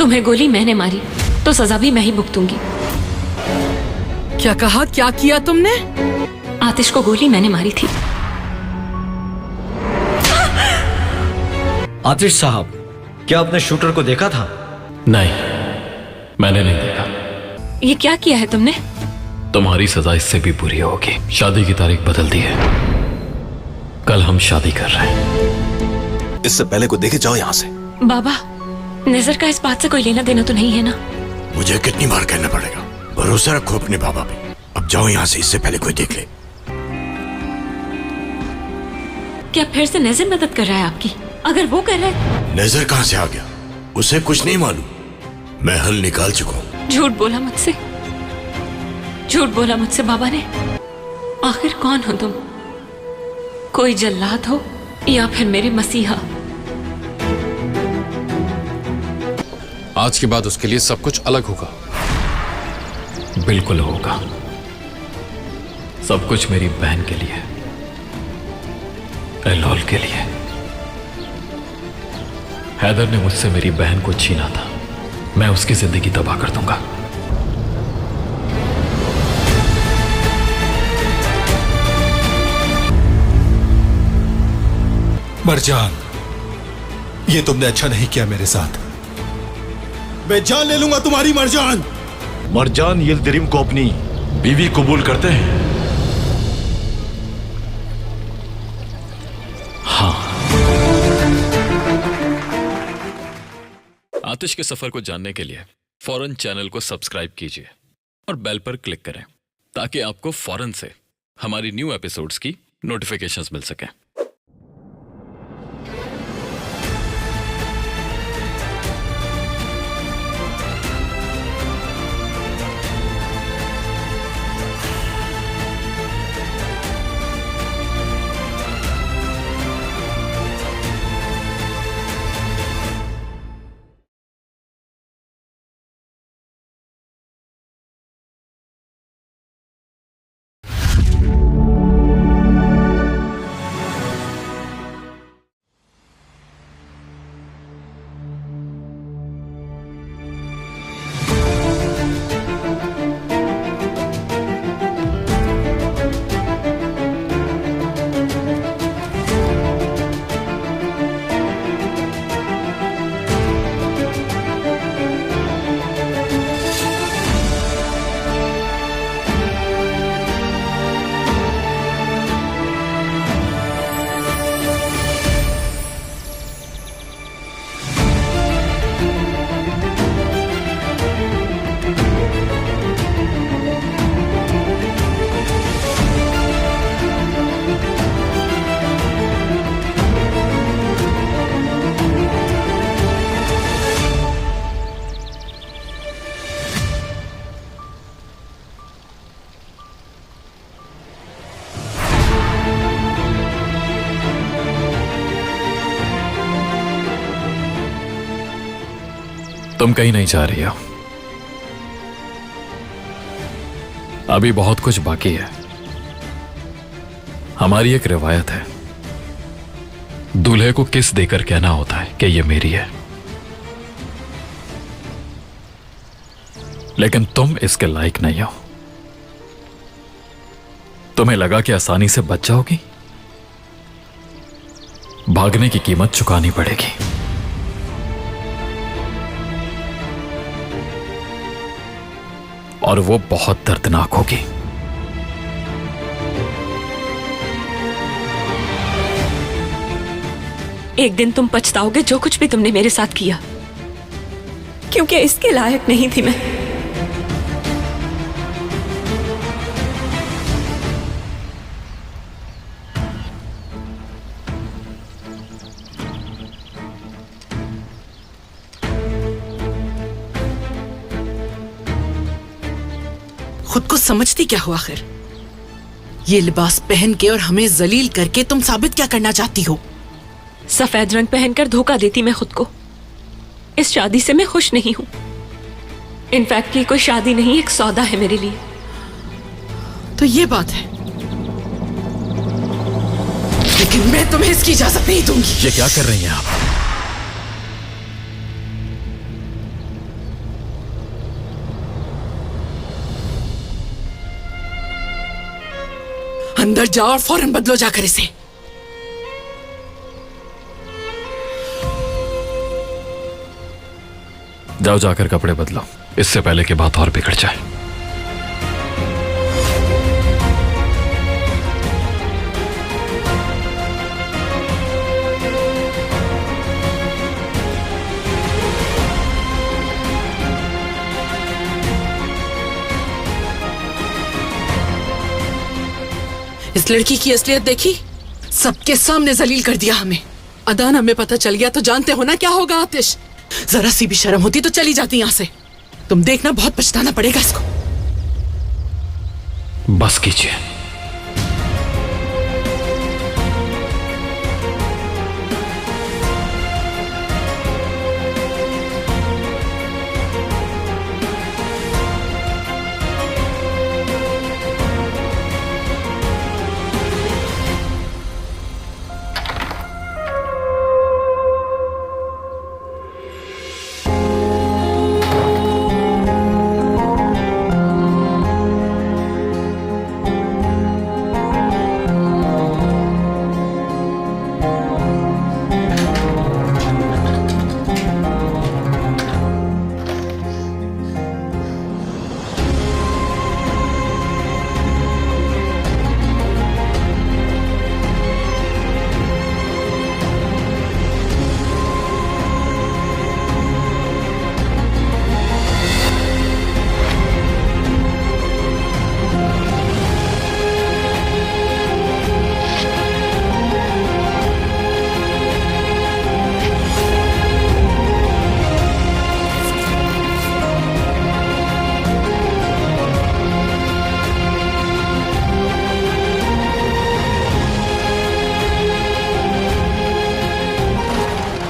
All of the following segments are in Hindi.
तुम्हें गोली मैंने मारी तो सजा भी मैं ही भुगतूंगी। क्या कहा? क्या किया तुमने? आतिश को गोली मैंने मारी थी। आतिश साहब, क्या आपने शूटर को देखा था? नहीं, मैंने नहीं देखा। ये क्या किया है तुमने? तुम्हारी सजा इससे भी बुरी होगी। शादी की तारीख बदल दी है। कल हम शादी कर रहे हैं। इससे पहले को देखे जाओ यहाँ से। बाबा, नजर का इस बात से कोई लेना देना तो नहीं है ना? मुझे कितनी बार कहना पड़ेगा? भरोसा रखो अपने बाबा पे। अब जाओ यहाँ से, इससे पहले कोई देख ले। क्या फिर से नजर मदद कर रहा है आपकी? अगर वो कर रहा है। नजर कहाँ से आ गया? उसे कुछ नहीं मालूम। मैं हल निकाल चुका हूँ। झूठ बोला मुझसे, झूठ बोला मुझसे बाबा ने। आखिर कौन हो तुम? कोई जल्लाद हो या फिर मेरे मसीहा? आज के बाद उसके लिए सब कुछ अलग होगा। बिल्कुल होगा। सब कुछ मेरी बहन के लिए, एलोल के लिए। हैदर ने मुझसे मेरी बहन को छीना था। मैं उसकी जिंदगी तबाह कर दूंगा। मरजान, ये तुमने अच्छा नहीं किया मेरे साथ। मैं जान ले लूंगा तुम्हारी। मरजान, मरजान यिल्दिरिम को अपनी बीवी कबूल करते हैं? हाँ। आतिश के सफर को जानने के लिए फौरन चैनल को सब्सक्राइब कीजिए और बेल पर क्लिक करें ताकि आपको फौरन से हमारी न्यू एपिसोड्स की नोटिफिकेशंस मिल सकें। तुम कहीं नहीं जा रही हो। अभी बहुत कुछ बाकी है। हमारी एक रिवायत है, दूल्हे को किस देकर कहना होता है कि ये मेरी है। लेकिन तुम इसके लायक नहीं हो। तुम्हें लगा कि आसानी से बच जाओगी? भागने की कीमत चुकानी पड़ेगी। और वो बहुत दर्दनाक होगी। एक दिन तुम पछताओगे जो कुछ भी तुमने मेरे साथ किया, क्योंकि इसके लायक नहीं थी मैं। खुद को समझती क्या हो आखिर? ये लिबास पहन के और हमें जलील करके तुम साबित क्या करना चाहती हो? सफेद रंग पहनकर धोखा देती मैं खुद को। इस शादी से मैं खुश नहीं हूं। इनफैक्ट ये कोई शादी नहीं, एक सौदा है मेरे लिए। तो ये बात है, लेकिन मैं तुम्हें इसकी इजाजत नहीं दूंगी। ये क्या कर रही हैं आप? अंदर जाओ और फौरन बदलो जाकर इसे। जाओ जाकर कपड़े बदलो, इससे पहले कि बात और बिगड़ जाए। इस लड़की की असलियत देखी? सबके सामने जलील कर दिया हमें। अदान हमें पता चल गया तो जानते हो ना क्या होगा आतिश। जरा सी भी शर्म होती तो चली जाती यहां से। तुम देखना, बहुत पछताना पड़ेगा इसको। बस कीजिए।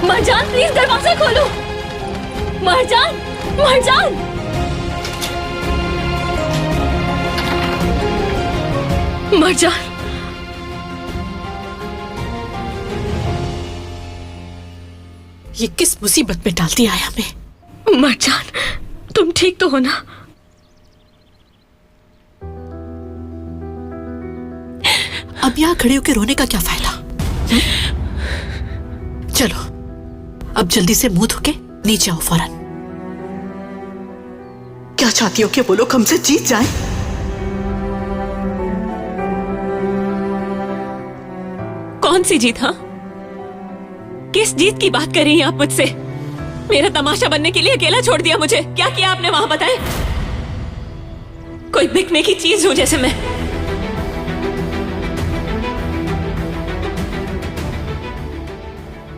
मरजान प्लीज दरवाजा खोलो। मरजान, मरजान। मरजान, ये किस मुसीबत में डाल दिया है हमें। मरजान, तुम ठीक तो हो ना? अब यहां खड़े होकर रोने का क्या फायदा? चलो अब जल्दी से मुंह धोके नीचे आओ फौरन। क्या चाहती हो कि वो लोग हमसे जीत जाएं? कौन सी जीत? हाँ, किस जीत की बात कर रही हैं आप मुझसे? मेरा तमाशा बनने के लिए अकेला छोड़ दिया मुझे। क्या किया आपने वहां, बताएं? कोई बिकने की चीज हूं जैसे मैं?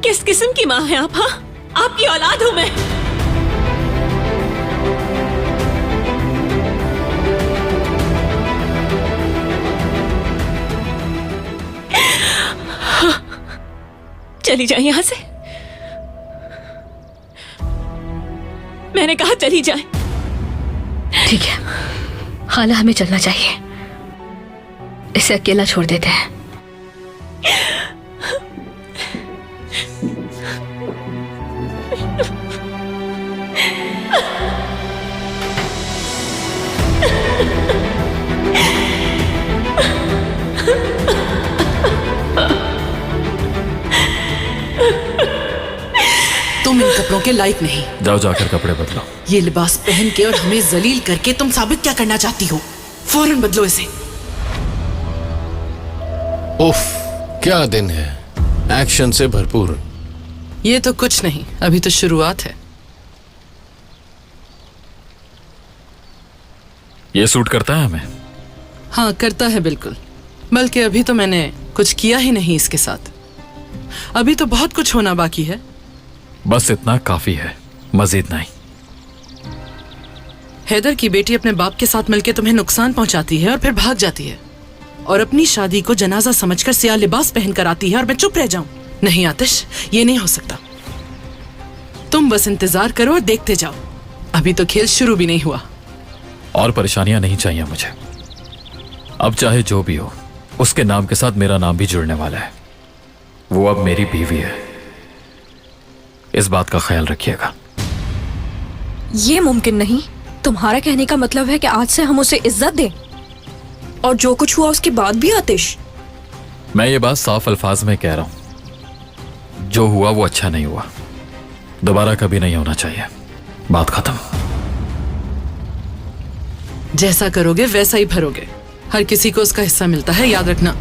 किस किस्म की मां है आप? हाँ, आपकी औलाद हूं मैं। चली जाए यहां से। मैंने कहा चली जाए। ठीक है, हाला हमें चलना चाहिए। इसे अकेला छोड़ देते हैं। तुम इन कपड़ों के लायक नहीं। जाओ जाकर कपड़े बदलो। ये लिबास पहन के और हमें जलील करके तुम साबित क्या करना चाहती हो? फौरन बदलो इसे। उफ, क्या दिन है, एक्शन से भरपूर। ये तो कुछ नहीं, अभी तो शुरुआत है। ये सूट करता है हमें? हाँ करता है बिल्कुल, बल्कि अभी तो मैंने कुछ किया ही नहीं इसके साथ। अभी तो बहुत कुछ होना बाकी है। बस इतना काफी है, मजीद नहीं। हैदर की बेटी अपने बाप के साथ मिलकर तुम्हें नुकसान पहुंचाती है और फिर भाग जाती है, और अपनी शादी को जनाजा समझकर सियाह लिबास पहनकर आती है और मैं चुप रह जाऊं? नहीं आतिश, ये नहीं हो सकता। तुम बस इंतजार करो और देखते जाओ। अभी तो खेल शुरू भी नहीं हुआ। और परेशानियां नहीं चाहिए मुझे। अब चाहे जो भी हो, उसके नाम के साथ मेरा नाम भी जुड़ने वाला है। वो अब मेरी बीवी है, इस बात का ख्याल रखिएगा। ये मुमकिन नहीं। तुम्हारा कहने का मतलब है कि आज से हम उसे इज्जत दें? और जो कुछ हुआ उसके बाद भी आतिश? मैं ये बात साफ अल्फाज में कह रहा हूं, जो हुआ वो अच्छा नहीं हुआ, दोबारा कभी नहीं होना चाहिए। बात खत्म। जैसा करोगे वैसा ही भरोगे। हर किसी को उसका हिस्सा मिलता है, याद रखना।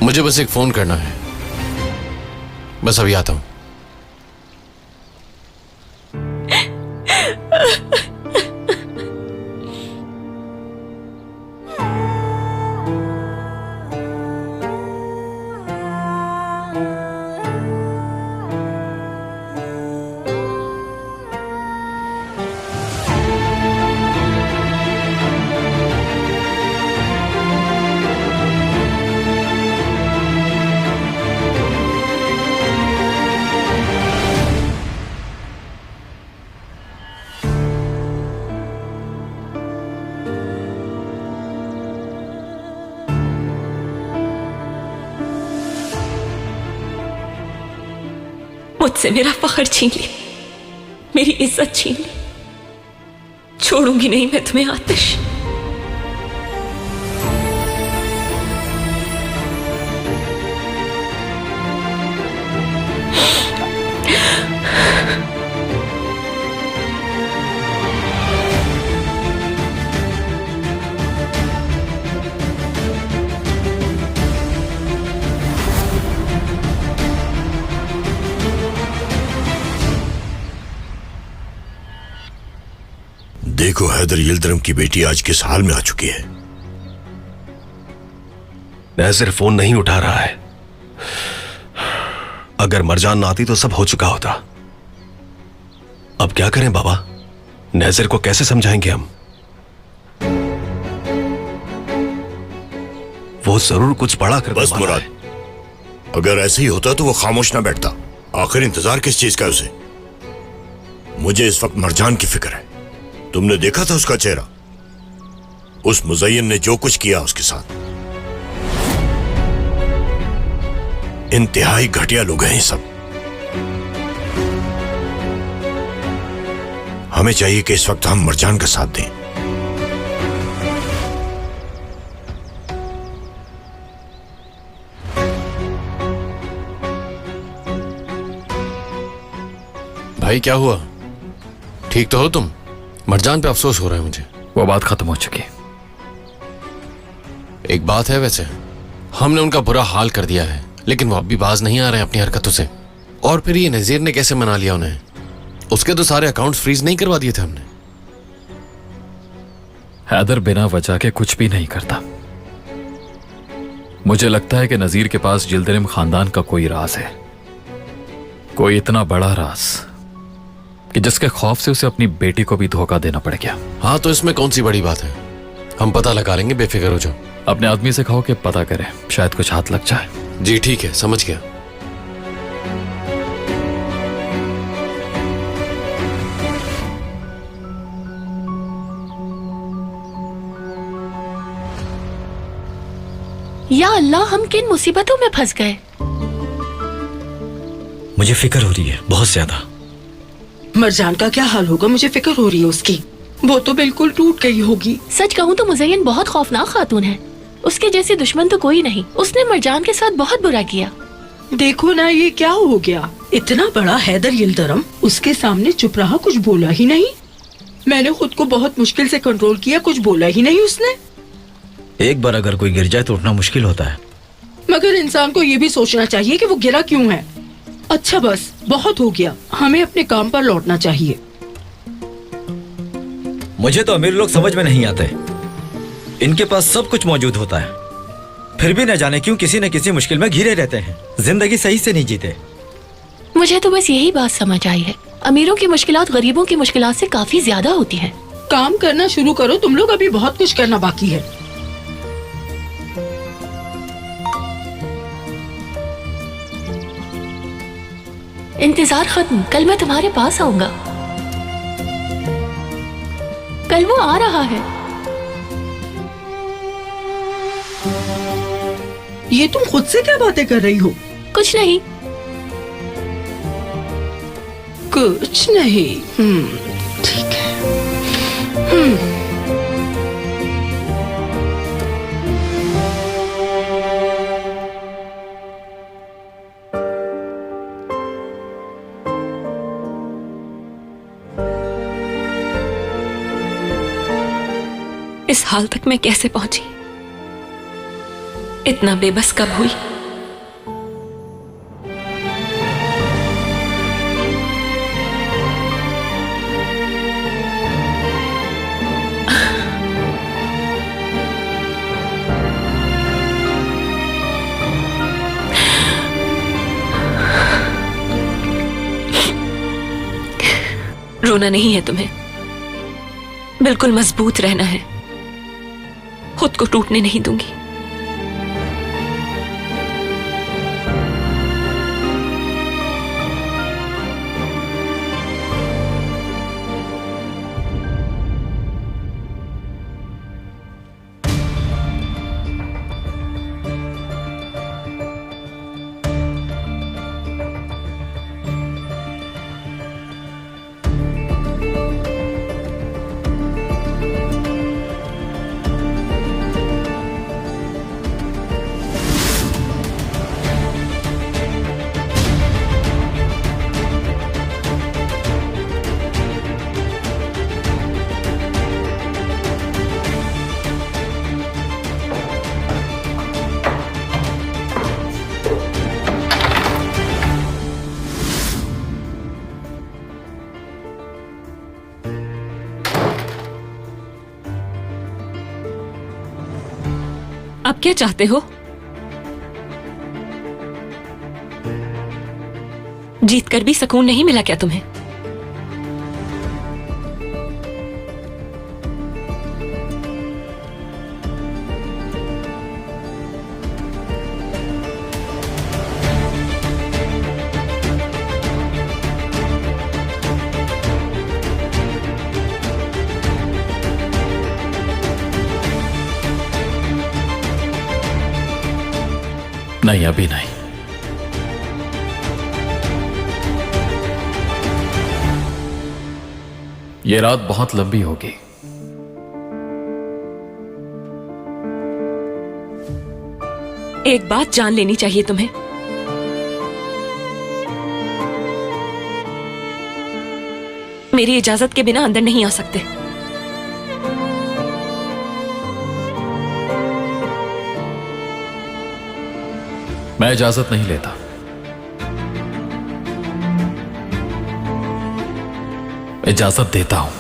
मुझे बस एक फोन करना है, बस अभी आता हूं। मुझसे मेरा फख्र छीन लिया, मेरी इज्जत छीन ली। छोड़ूंगी नहीं मैं तुम्हें आतिश। देखो हैदर यिल्दिरम की बेटी आज किस हाल में आ चुकी है। नज़ीर फोन नहीं उठा रहा है। अगर मरजान ना आती तो सब हो चुका होता। अब क्या करें बाबा? नज़ीर को कैसे समझाएंगे हम? वो जरूर कुछ बड़ा कर। बस मुराद, अगर ऐसे ही होता तो वो खामोश ना बैठता। आखिर इंतजार किस चीज का है उसे? मुझे इस वक्त मरजान की फिक्र है। तुमने देखा था उसका चेहरा, उस मुज़य्यन ने जो कुछ किया उसके साथ। इंतहाई घटिया लोग हैं ये सब। हमें चाहिए कि इस वक्त हम मरजान का साथ दें। भाई क्या हुआ? ठीक तो हो तुम? मरजान पे अफसोस हो रहा है मुझे। वो बात खत्म हो चुकी। एक बात है वैसे, हमने उनका बुरा हाल कर दिया है, लेकिन वो अब भी बाज नहीं आ रहे हैं अपनी हरकतों से। और फिर ये नजीर ने कैसे मना लिया उन्हें? उसके तो सारे अकाउंट्स फ्रीज नहीं करवा दिए थे हमने। हैदर बिना वजह के कुछ भी नहीं करता। मुझे लगता है कि नजीर के पास यिल्दिरम खानदान का कोई राज है, कोई इतना बड़ा राज कि जिसके खौफ से उसे अपनी बेटी को भी धोखा देना पड़ गया। हाँ तो इसमें कौन सी बड़ी बात है, हम पता लगा लेंगे, बेफिक्र हो जाओ। अपने आदमी से कहो कि पता करे, शायद कुछ हाथ लग जाए। जी ठीक है, समझ गया। या अल्लाह, हम किन मुसीबतों में फंस गए। मुझे फिक्र हो रही है बहुत ज्यादा। मरजान का क्या हाल होगा? मुझे फिक्र हो रही है उसकी। वो तो बिल्कुल टूट गई होगी। सच कहूँ तो मुज़य्यन बहुत खौफनाक खातून है। उसके जैसे दुश्मन तो कोई नहीं। उसने मरजान के साथ बहुत बुरा किया। देखो ना ये क्या हो गया। इतना बड़ा हैदर यिल्दिरम उसके सामने चुप रहा, कुछ बोला ही नहीं। मैंने खुद को बहुत मुश्किल से कंट्रोल किया, कुछ बोला ही नहीं उसने। एक बार अगर कोई गिर जाए तो उठना मुश्किल होता है। मगर इंसान को ये भी सोचना चाहिए कि वो गिरा क्यों है। अच्छा बस बहुत हो गया, हमें अपने काम पर लौटना चाहिए। मुझे तो अमीर लोग समझ में नहीं आते। इनके पास सब कुछ मौजूद होता है, फिर भी न जाने क्यों किसी न किसी मुश्किल में घिरे रहते हैं, जिंदगी सही से नहीं जीते। मुझे तो बस यही बात समझ आई है, अमीरों की मुश्किलात गरीबों की मुश्किलात से काफी ज्यादा होती हैं। काम करना शुरू करो तुम लोग, अभी बहुत कुछ करना बाकी है। इंतजार खत्म, कल मैं तुम्हारे पास आऊंगा। कल वो आ रहा है। ये तुम खुद से क्या बातें कर रही हो? कुछ नहीं। कुछ नहीं। ठीक है। इस हाल तक मैं कैसे पहुंची? इतना बेबस कब हुई? रोना नहीं है तुम्हें, बिल्कुल मजबूत रहना है। खुद को टूटने नहीं दूंगी। अब क्या चाहते हो? जीत कर भी सुकून नहीं मिला क्या तुम्हें? नहीं, अभी नहीं। ये रात बहुत लंबी होगी। एक बात जान लेनी चाहिए तुम्हें। मेरी इजाजत के बिना अंदर नहीं आ सकते। मैं इजाजत नहीं लेता। इजाजत देता हूं।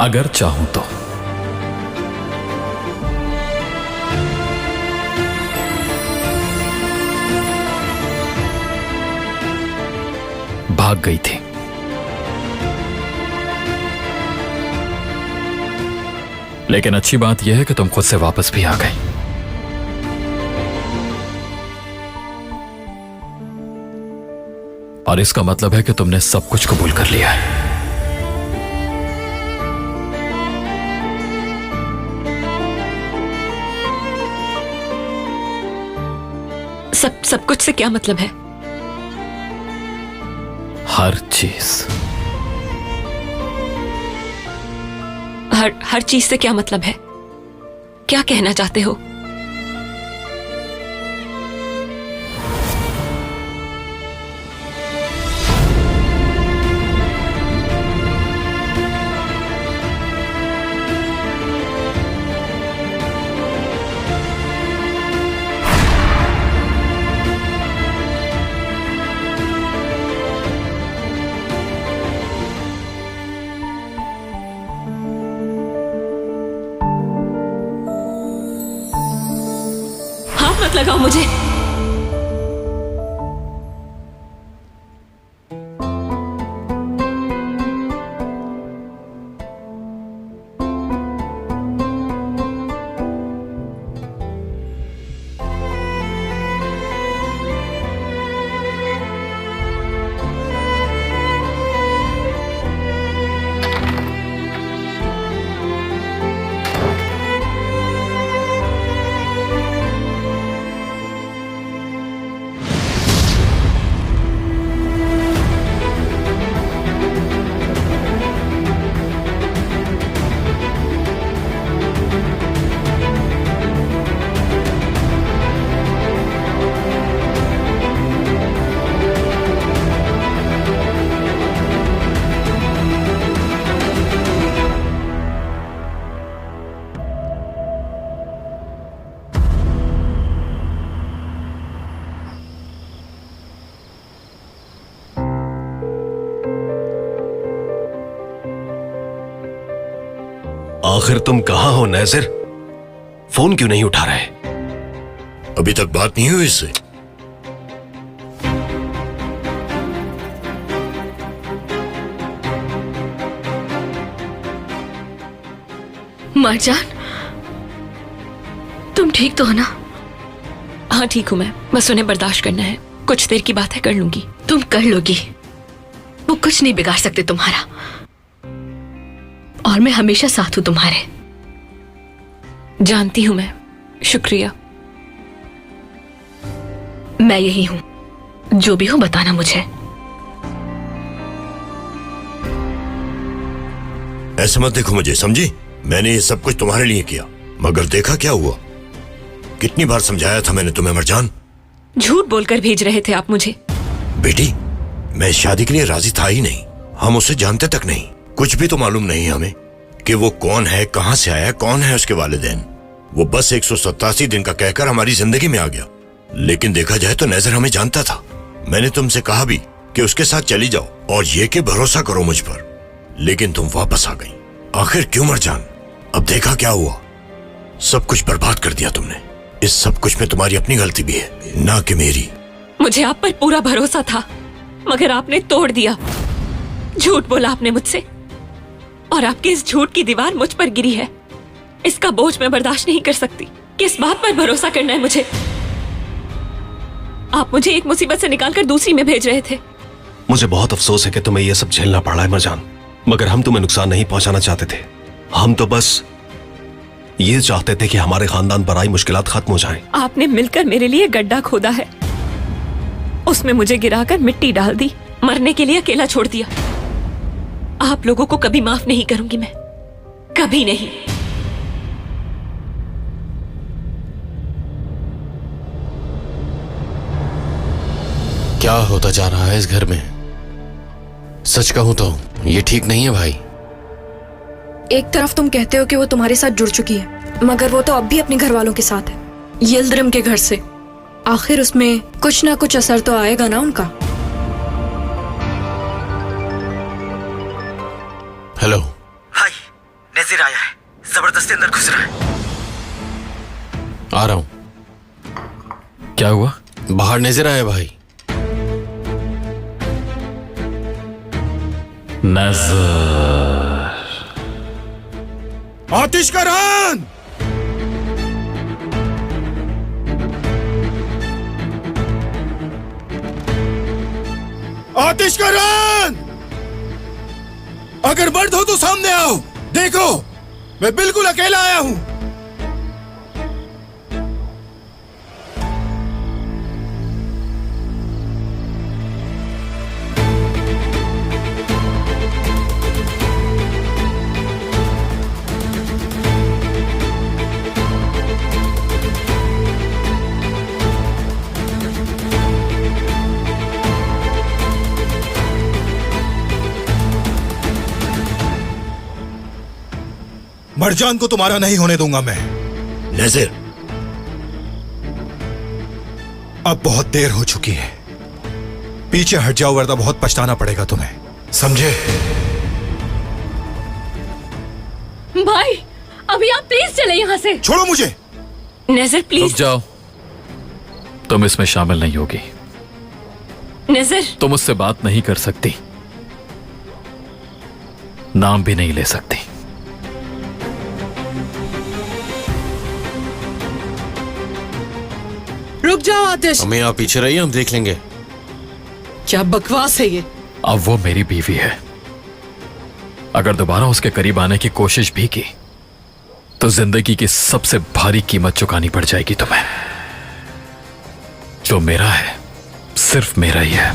अगर चाहूं तो। भाग गई थी। लेकिन अच्छी बात यह है कि तुम खुद से वापस भी आ गई। और इसका मतलब है कि तुमने सब कुछ कबूल कर लिया है। सब कुछ से क्या मतलब है? हर चीज। हर चीज से क्या मतलब है? क्या कहना चाहते हो? मत लगाओ मुझे। आखिर तुम कहाँ हो नैजिर? फोन क्यों नहीं उठा रहे? अभी तक बात नहीं हुई इससे? मरजान, तुम ठीक तो हो ना? हाँ ठीक हूँ मैं, बस उन्हें बर्दाश्त करना है। कुछ देर की बात है, कर लूंगी। तुम कर लोगी, वो कुछ नहीं बिगाड़ सकते तुम्हारा। और मैं हमेशा साथ हूं तुम्हारे। जानती हूं मैं, शुक्रिया। मैं यही हूं, जो भी हो बताना मुझे। ऐसे मत देखो मुझे, समझी? मैंने ये सब कुछ तुम्हारे लिए किया, मगर देखा क्या हुआ? कितनी बार समझाया था मैंने तुम्हें मरजान। झूठ बोलकर भेज रहे थे आप मुझे। बेटी, मैं इस शादी के लिए राजी था ही नहीं। हम उसे जानते तक नहीं, कुछ भी तो मालूम नहीं हमें कि वो कौन है, कहां से आया, कौन है उसके वालिदैन। वो बस 187 दिन का कहकर हमारी जिंदगी में आ गया। लेकिन देखा जाए तो नजर हमें जानता था। मैंने तुमसे कहा भी कि उसके साथ चली जाओ और ये कि भरोसा करो मुझ पर, लेकिन तुम वापस आ गई। आखिर क्यों मरजान? अब देखा क्या हुआ, सब कुछ बर्बाद कर दिया तुमने। इस सब कुछ में तुम्हारी अपनी गलती भी है, ना कि मेरी। मुझे आप पर पूरा भरोसा था, मगर आपने तोड़ दिया। झूठ बोला आपने मुझसे, और आपकी इस झूठ की दीवार मुझ पर गिरी है। इसका बोझ मैं बर्दाश्त नहीं कर सकती। किस बात पर भरोसा करना है मुझे? आप मुझे एक मुसीबत से निकालकर दूसरी में भेज रहे थे। मुझे बहुत अफसोस है कि तुम्हें यह सब झेलना पड़ा है मरजान, मगर हम तुम्हें नुकसान नहीं पहुंचाना चाहते थे। हम तो बस ये चाहते थे कि हमारे खानदान पर आई मुश्किलात खत्म हो जाएं। आपने मिलकर मेरे लिए गड्ढा खोदा है, उसमें मुझे गिराकर मिट्टी डाल दी, मरने के लिए अकेला छोड़ दिया। आप लोगों को कभी माफ नहीं करूंगी मैं, कभी नहीं। क्या होता जा रहा है इस घर में? सच कहूं तो ये ठीक नहीं है भाई। एक तरफ तुम कहते हो कि वो तुम्हारे साथ जुड़ चुकी है, मगर वो तो अब भी अपने घर वालों के साथ है, यिल्दिरिम के घर से। आखिर उसमें कुछ ना कुछ असर तो आएगा ना उनका। हेलो। हाय, नजीर आया है, जबरदस्ती अंदर घुस रहा है। आ रहा हूं। क्या हुआ? बाहर नजर आया भाई। नजर। आतिशकरान! आतिशकरान! अगर मर्द हो तो सामने आओ। देखो, मैं बिल्कुल अकेला आया हूं। मरजान को तुम्हारा नहीं होने दूंगा मैं। नज़ीर, अब बहुत देर हो चुकी है, पीछे हट जाओ वरना बहुत पछताना पड़ेगा तुम्हें, समझे? भाई, अभी आप प्लीज चले यहाँ से। छोड़ो मुझे। नजर प्लीज। रुक जाओ, तुम इसमें शामिल नहीं होगी। नजर, तुम उससे बात नहीं कर सकती, नाम भी नहीं ले सकती। रुक जाओ आतिश। हमें आप पीछे रहिए, हम देख लेंगे। क्या बकवास है ये? अब वो मेरी बीवी है, अगर दोबारा उसके करीब आने की कोशिश भी की तो जिंदगी की सबसे भारी कीमत चुकानी पड़ जाएगी तुम्हें। जो मेरा है सिर्फ मेरा ही है।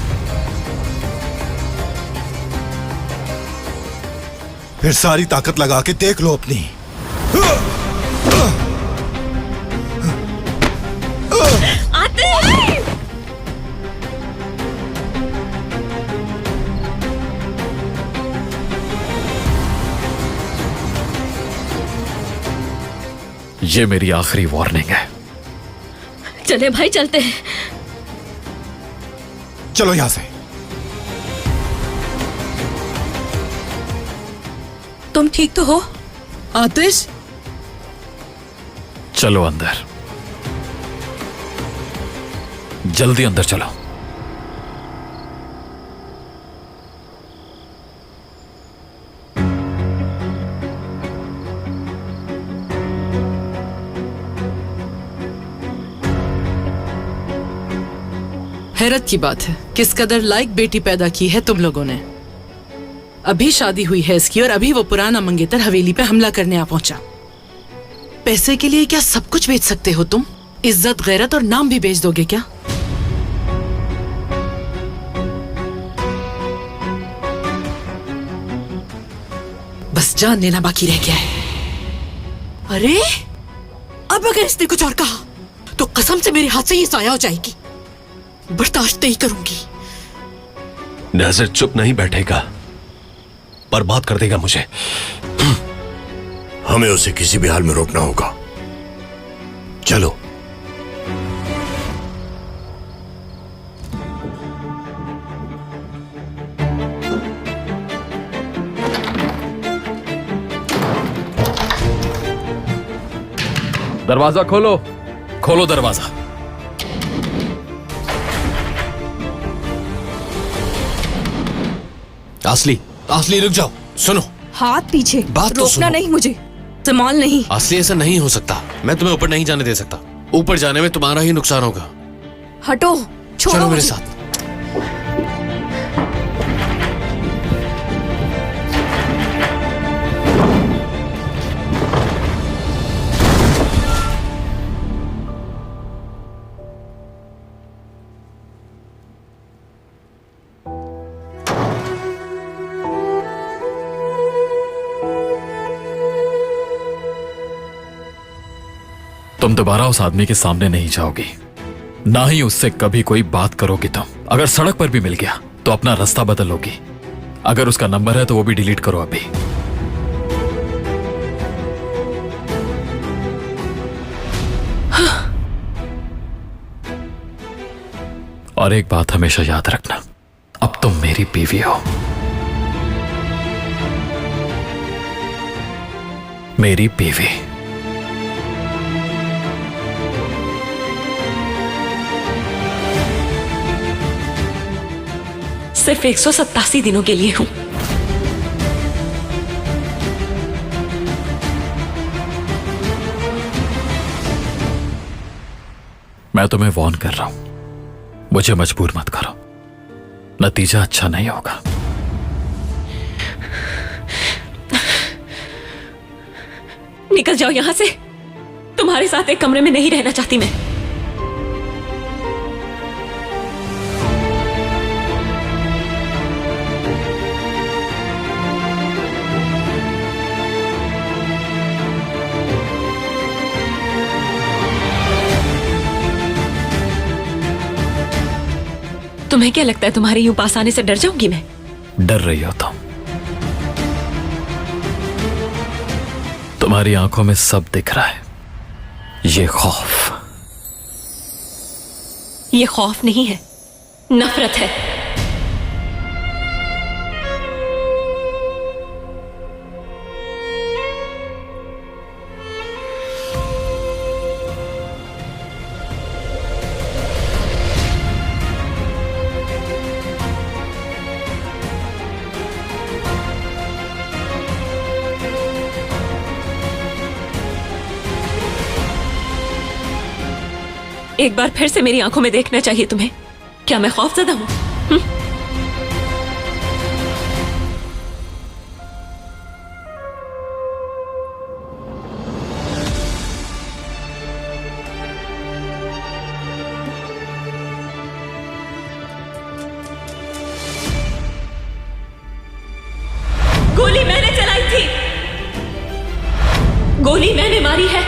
फिर सारी ताकत लगा के देख लो अपनी। ये मेरी आखिरी वार्निंग है। चले भाई, चलते हैं। चलो यहां से। तुम ठीक तो हो? आतिश, चलो अंदर, जल्दी अंदर चलो। हैरत की बात है, किस कदर लायक बेटी पैदा की है तुम लोगों ने। अभी शादी हुई है इसकी और अभी वो पुराना मंगेतर हवेली पे हमला करने आ पहुंचा। पैसे के लिए क्या सब कुछ बेच सकते हो तुम? इज्जत, गैरत और नाम भी बेच दोगे क्या? बस जान लेना बाकी रह गया है। अरे अब अगर इसने कुछ और कहा तो कसम से मेरे हाथ से ये साया हो जाएगी। बर्दाश्त नहीं करूंगी। नाज़िर चुप नहीं बैठेगा, बर्बाद कर देगा मुझे। हमें उसे किसी भी हाल में रोकना होगा। चलो। दरवाजा खोलो, खोलो दरवाजा। असली रुक जाओ, सुनो। हाथ पीछे, बात तो रोकना सुनो। नहीं मुझे, संभाल नहीं। असली ऐसा नहीं हो सकता, मैं तुम्हें ऊपर नहीं जाने दे सकता। ऊपर जाने में तुम्हारा ही नुकसान होगा। हटो, छोड़ो चलो मेरे मुझे। साथ। तुम दोबारा उस आदमी के सामने नहीं जाओगी, ना ही उससे कभी कोई बात करोगी। तुम अगर सड़क पर भी मिल गया तो अपना रास्ता बदलोगी। अगर उसका नंबर है तो वो भी डिलीट करो अभी। और एक बात हमेशा याद रखना, अब तुम मेरी बीवी हो, मेरी बीवी। सिर्फ 187 दिनों के लिए हूं। मैं तुम्हें वॉर्न कर रहा हूं, मुझे मजबूर मत करो, नतीजा अच्छा नहीं होगा। निकल जाओ यहां से, तुम्हारे साथ एक कमरे में नहीं रहना चाहती मैं। तुम्हें क्या लगता है तुम्हारे यूं पास आने से डर जाऊंगी मैं? डर रही हो तुम, तुम्हारी आंखों में सब दिख रहा है। ये खौफ, ये खौफ नहीं है, नफरत है। एक बार फिर से मेरी आंखों में देखना चाहिए तुम्हें। क्या मैं खौफज़दा हूं? गोली मैंने चलाई थी, गोली मैंने मारी है।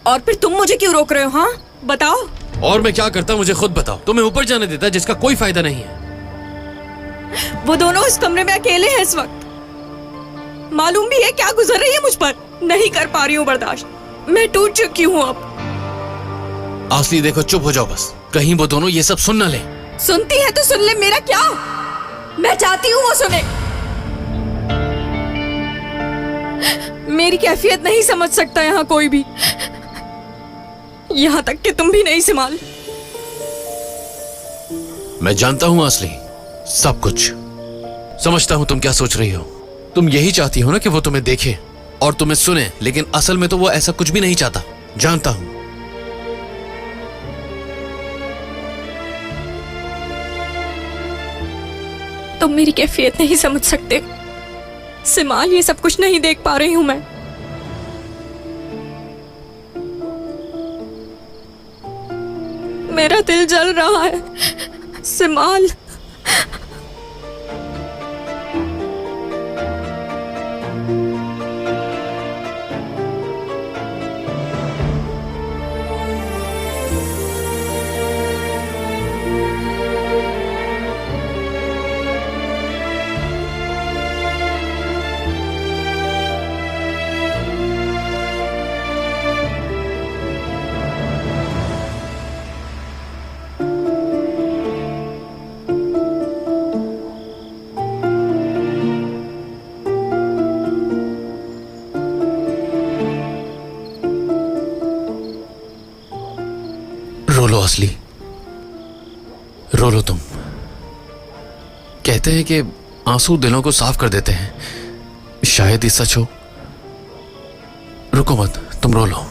और फिर तुम मुझे क्यों रोक रहे हो? हाँ बताओ। और मैं क्या करता मुझे खुद बताओ। तुम्हें ऊपर जाने देता जिसका कोई फायदा नहीं है। वो दोनों इस कमरे में अकेले हैं इस वक्त। मालूम भी है क्या गुजर रही है मुझ पर। नहीं कर पा रही हूँ बर्दाश्त। मैं टूट चुकी हूँ अब। आसली देखो, चुप हो जाओ बस, कहीं वो दोनों ये सब सुन न ले। सुनती है तो सुन ले, मेरा क्या। मैं चाहती हूँ वो सुने। मेरी कैफियत नहीं समझ सकता यहाँ कोई भी, यहाँ तक कि तुम भी नहीं संभाल। मैं जानता हूं आसली, सब कुछ समझता हूं तुम क्या सोच रही हो। तुम यही चाहती हो ना कि वो तुम्हें देखे और तुम्हें सुने, लेकिन असल में तो वो ऐसा कुछ भी नहीं चाहता, जानता हूं। तुम मेरी कैफियत नहीं समझ सकते सिमाल, ये सब कुछ नहीं देख पा रही हूं मैं। मेरा दिल जल रहा है सिमाल। रोलो असली, रोलो तुम। कहते हैं कि आंसू दिलों को साफ कर देते हैं, शायद ये सच हो। रुको मत, तुम रो लो।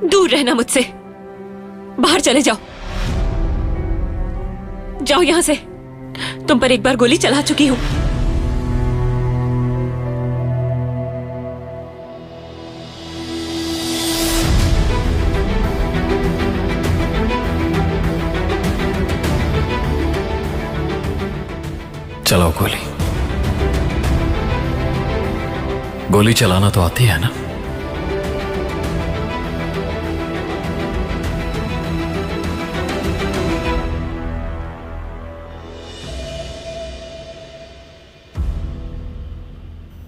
दूर रहना मुझसे, बाहर चले जाओ, जाओ यहां से। तुम पर एक बार गोली चला चुकी हूं। चलाओ गोली। गोली चलाना तो आती है ना?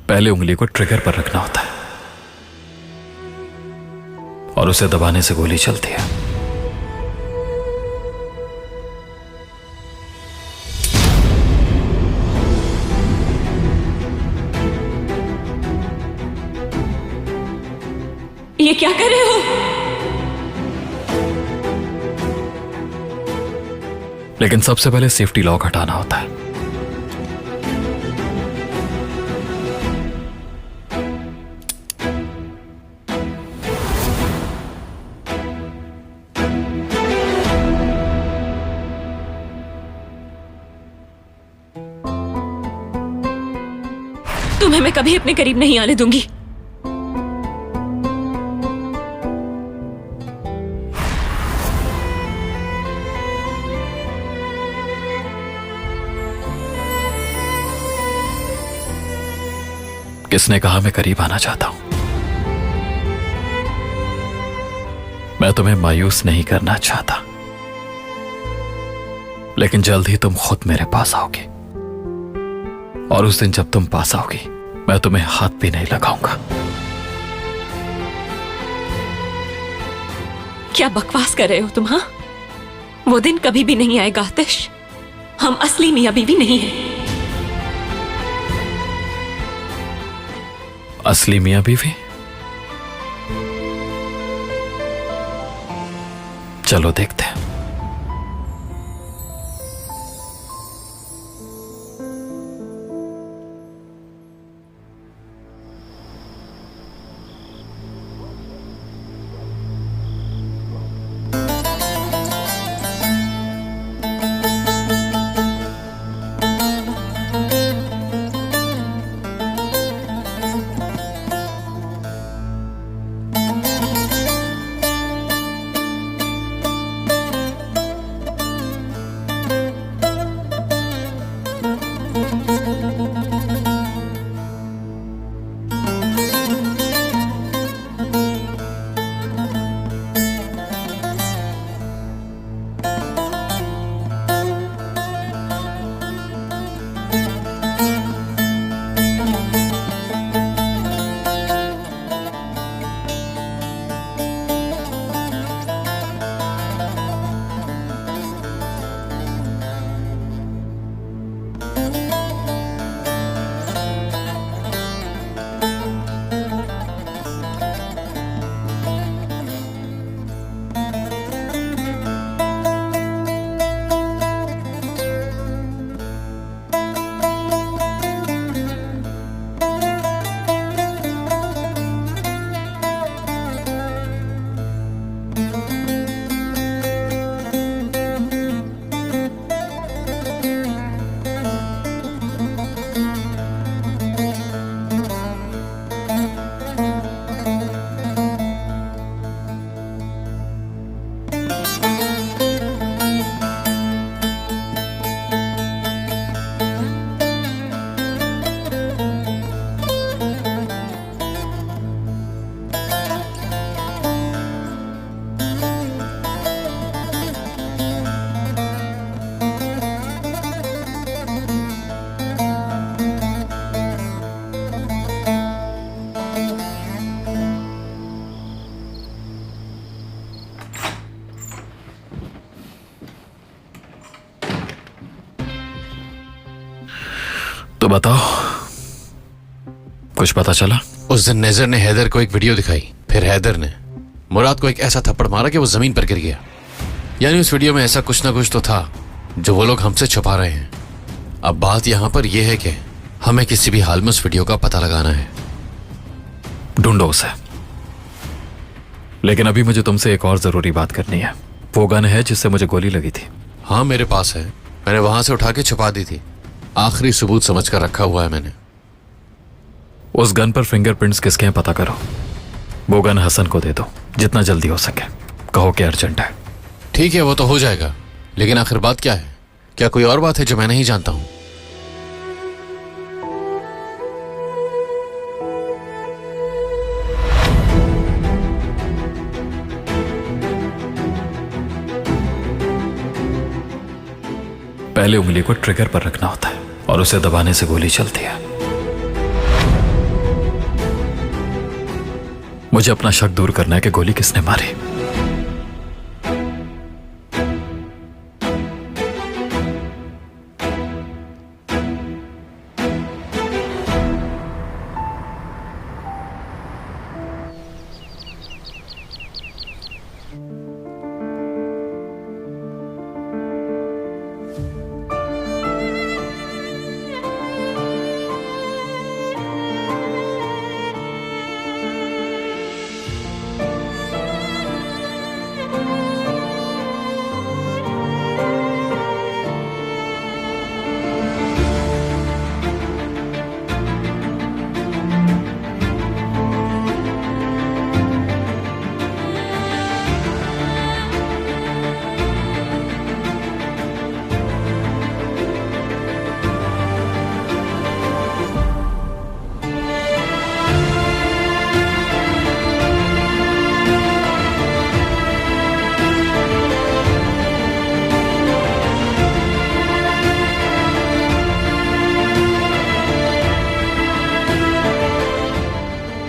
पहले उंगली को ट्रिगर पर रखना होता है और उसे दबाने से गोली चलती है। ये क्या कर रहे हो? लेकिन सबसे पहले सेफ्टी लॉक हटाना होता है। तुम्हें मैं कभी अपने करीब नहीं आने दूंगी। किसने कहा मैं करीब आना चाहता हूं? मैं तुम्हें मायूस नहीं करना चाहता, लेकिन जल्द ही तुम खुद मेरे पास आओगे और उस दिन जब तुम पास आओगी मैं तुम्हें हाथ भी नहीं लगाऊंगा। क्या बकवास कर रहे हो तुम? हाँ, वो दिन कभी भी नहीं आएगा आतिश। हम असली मियां बीवी नहीं हैं। असली मियां बीवी? चलो देखते हैं। तो बताओ, कुछ पता चला? उस दिन नेजर ने हैदर को एक वीडियो दिखाई, फिर हैदर ने मुराद को एक ऐसा थप्पड़ मारा कि वो जमीन पर गिर गया। यानी उस वीडियो में ऐसा कुछ ना कुछ तो था जो वो लोग हमसे छुपा रहे हैं। अब बात यहां पर यह है कि हमें किसी भी हाल में उस वीडियो का पता लगाना है। ढूंढो उसे। लेकिन अभी मुझे तुमसे एक और जरूरी बात करनी है। वो गन है जिससे मुझे गोली लगी थी? हाँ, मेरे पास है। मैंने वहां से उठा के छुपा दी थी। आखिरी सबूत समझ कर रखा हुआ है मैंने। उस गन पर फिंगरप्रिंट्स किसके हैं पता करो। वो गन हसन को दे दो, जितना जल्दी हो सके। कहो कि अर्जेंट है। ठीक है, वो तो हो जाएगा, लेकिन आखिर बात क्या है? क्या कोई और बात है जो मैं नहीं जानता हूं? पहले उंगली को ट्रिगर पर रखना होता है और उसे दबाने से गोली चलती है। मुझे अपना शक दूर करना है कि गोली किसने मारी।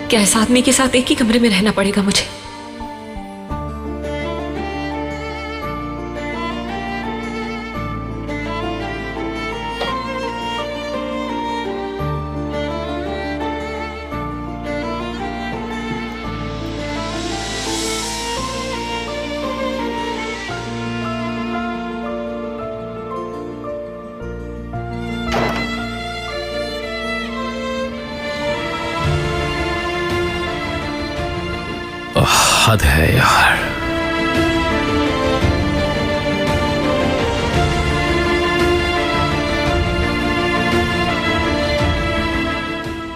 क्या इस आदमी के साथ एक ही कमरे में रहना पड़ेगा मुझे? हद है यार।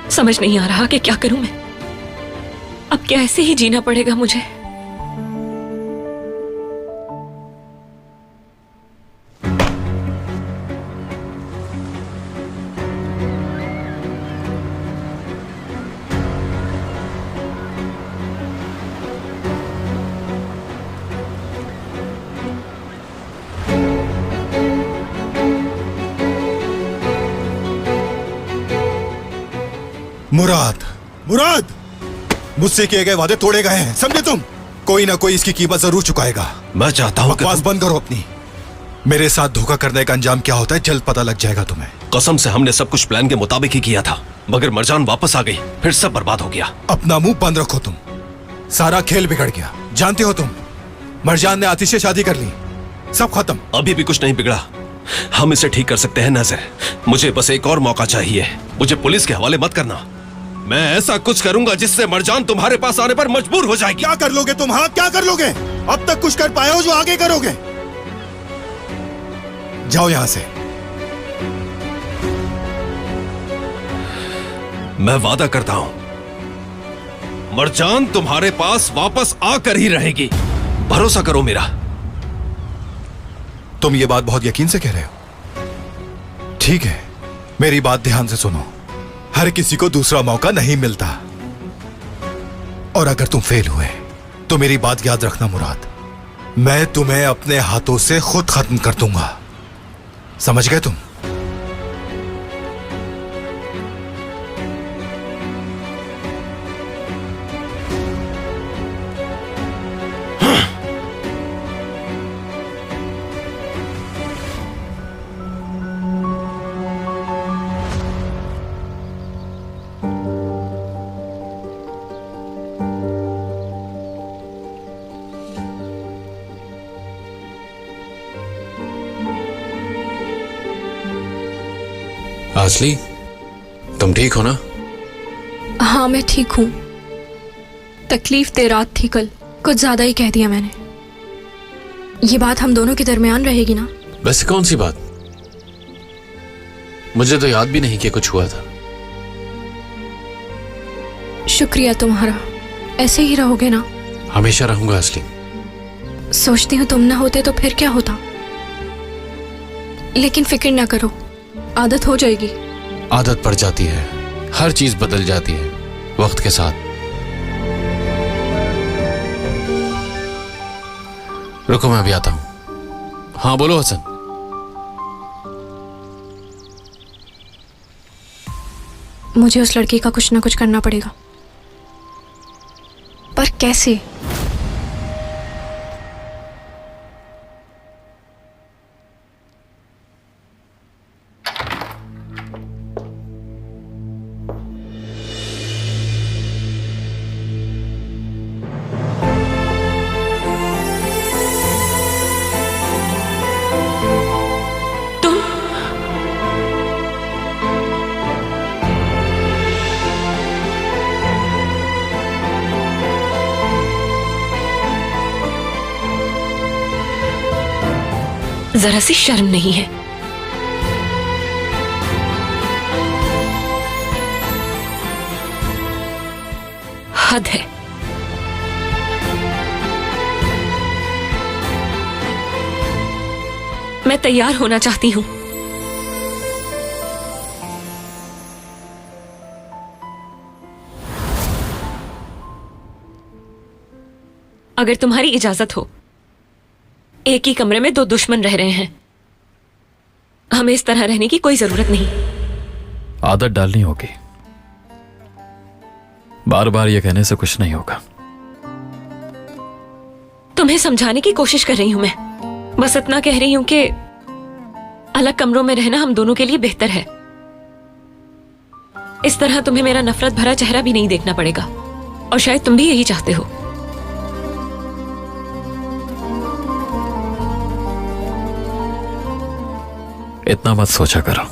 समझ नहीं आ रहा कि क्या करूं मैं। अब क्या ऐसे ही जीना पड़ेगा मुझे? मुराद, मुराद, मुझसे किए गए वादे तोड़े गए हैं, समझे तुम? कोई ना कोई इसकी कीमत जरूर चुकाएगा। मैं चाहता हूं कि बकवास बंद करो अपनी। मेरे साथ धोखा करने का अंजाम क्या होता है जल्द पता लग जाएगा तुम्हें। कसम से हमने सब कुछ प्लान के मुताबिक ही किया था, मगर मरजान वापस आ गई, फिर सब बर्बाद हो गया। अपना मुंह बंद रखो तुम। सारा खेल बिगड़ गया। जानते हो तुम, मरजान ने आतिश से शादी कर ली, सब खत्म। अभी भी कुछ नहीं बिगड़ा। हम इसे ठीक कर सकते हैं नाज़िर। मुझे बस एक और मौका चाहिए। मुझे पुलिस के हवाले मत करना। मैं ऐसा कुछ करूंगा जिससे मरजान तुम्हारे पास आने पर मजबूर हो जाएगी। क्या कर लोगे तुम? हाँ, क्या कर लोगे? अब तक कुछ कर पाए हो जो आगे करोगे? जाओ यहां से। मैं वादा करता हूं, मरजान तुम्हारे पास वापस आकर ही रहेगी। भरोसा करो मेरा। तुम ये बात बहुत यकीन से कह रहे हो? ठीक है, मेरी बात ध्यान से सुनो। हर किसी को दूसरा मौका नहीं मिलता, और अगर तुम फेल हुए तो मेरी बात याद रखना मुराद, मैं तुम्हें अपने हाथों से खुद खत्म कर दूंगा। समझ गए तुम? आसली, तुम ठीक हो ना? हाँ मैं ठीक हूँ। तकलीफ देर रात थी कल, कुछ ज्यादा ही कह दिया मैंने। ये बात हम दोनों के दरमियान रहेगी ना? वैसे कौन सी बात? मुझे तो याद भी नहीं कि कुछ हुआ था। शुक्रिया तुम्हारा। ऐसे ही रहोगे ना? हमेशा रहूंगा आसली। सोचती हूँ तुम ना होते तो फिर क्या होता, लेकिन फिक्र ना करो, आदत हो जाएगी। आदत पड़ जाती है, हर चीज बदल जाती है वक्त के साथ। रुको मैं अभी आता हूं। हाँ बोलो हसन। मुझे उस लड़की का कुछ ना कुछ करना पड़ेगा, पर कैसे? जरा सी शर्म नहीं है? हद है। मैं तैयार होना चाहती हूं। अगर तुम्हारी इजाजत हो, एक ही कमरे में दो दुश्मन रह रहे हैं, हमें इस तरह रहने की कोई जरूरत नहीं। आदत डालनी होगी। बार बार ये कहने से कुछ नहीं होगा। तुम्हें समझाने की कोशिश कर रही हूं मैं। बस इतना कह रही हूं कि अलग कमरों में रहना हम दोनों के लिए बेहतर है। इस तरह तुम्हें मेरा नफरत भरा चेहरा भी नहीं देखना पड़ेगा, और शायद तुम भी यही चाहते हो। इतना मत सोचा करो,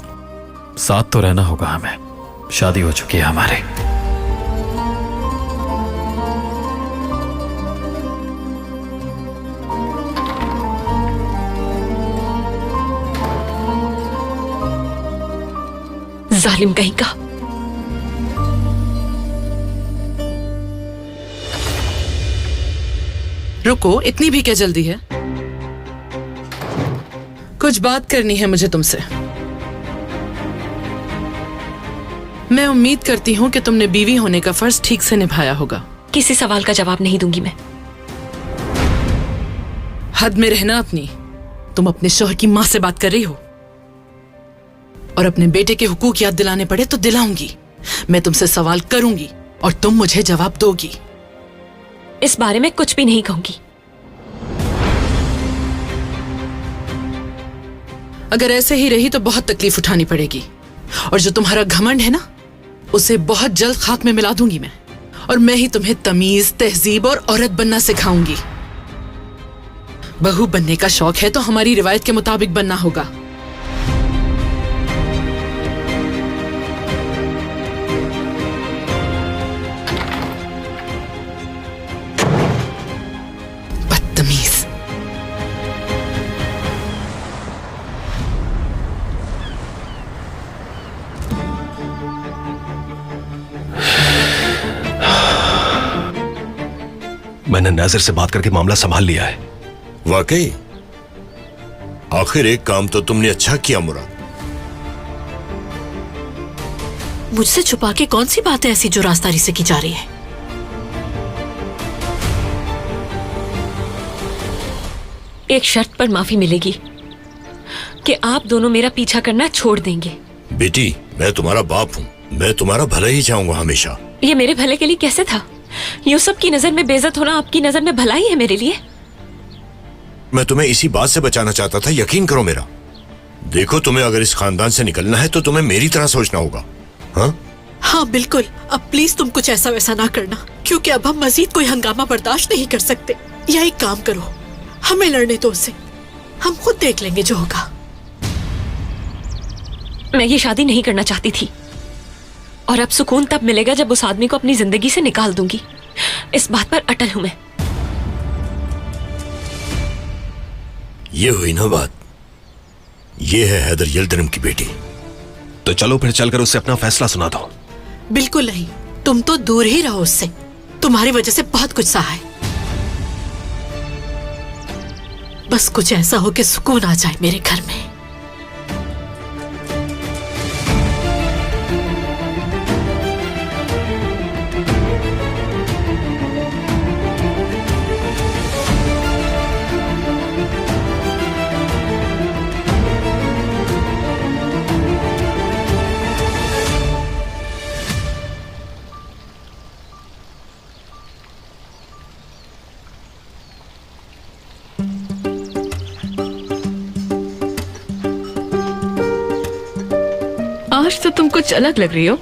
साथ तो रहना होगा हमें। शादी हो चुकी है हमारे। जालिम कहीं का। रुको, इतनी भी क्या जल्दी है? कुछ बात करनी है मुझे तुमसे। मैं उम्मीद करती हूं कि तुमने बीवी होने का फर्ज ठीक से निभाया होगा। किसी सवाल का जवाब नहीं दूंगी मैं। हद में रहना अपनी। तुम अपने शौहर की मां से बात कर रही हो, और अपने बेटे के हुकूक याद दिलाने पड़े तो दिलाऊंगी। मैं तुमसे सवाल करूंगी और तुम मुझे जवाब दोगी। इस बारे में कुछ भी नहीं कहूंगी। अगर ऐसे ही रही तो बहुत तकलीफ उठानी पड़ेगी, और जो तुम्हारा घमंड है ना, उसे बहुत जल्द खाक में मिला दूंगी मैं। और मैं ही तुम्हें तमीज, तहजीब और औरत बनना सिखाऊंगी। बहू बनने का शौक है तो हमारी रिवायत के मुताबिक बनना होगा। बदतमीज। मैंने नाजिर से बात करके मामला संभाल लिया है। वाकई? आखिर एक काम तो तुमने अच्छा किया मुराद। मुझसे छुपा के कौन सी बात है ऐसी जो राजदारी से की जा रही है? एक शर्त पर माफी मिलेगी कि आप दोनों मेरा पीछा करना छोड़ देंगे। बेटी, मैं तुम्हारा बाप हूँ, मैं तुम्हारा भला ही चाहूंगा हमेशा। ये मेरे भले के लिए कैसे था? यूसुफ की नजर में बेइज्जत होना आपकी नजर में भलाई है मेरे लिए? मैं तुम्हें इसी बात से बचाना चाहता था, यकीन करो मेरा। देखो, तुम्हें अगर इस खानदान से निकलना है तो तुम्हें मेरी तरह सोचना होगा। हाँ हाँ बिल्कुल। अब प्लीज तुम कुछ ऐसा वैसा ना करना, क्योंकि अब हम मजीद कोई हंगामा बर्दाश्त नहीं कर सकते। या एक काम करो, हमें लड़ने दो उससे, हम खुद देख लेंगे जो होगा। मैं ये शादी नहीं करना चाहती थी, और अब सुकून तब मिलेगा जब उस आदमी को अपनी जिंदगी से निकाल दूंगी। इस बात पर अटल हूं मैं। ये हुई ना बात। ये है हैदर यिल्दिरिम की बेटी। तो चलो फिर चलकर उससे अपना फैसला सुना दो। बिल्कुल नहीं, तुम तो दूर ही रहो उससे। तुम्हारी वजह से बहुत कुछ सहा है। बस कुछ ऐसा हो कि सुकून आ जाए मेरे घर में। आज तो तुम कुछ अलग लग रही हो।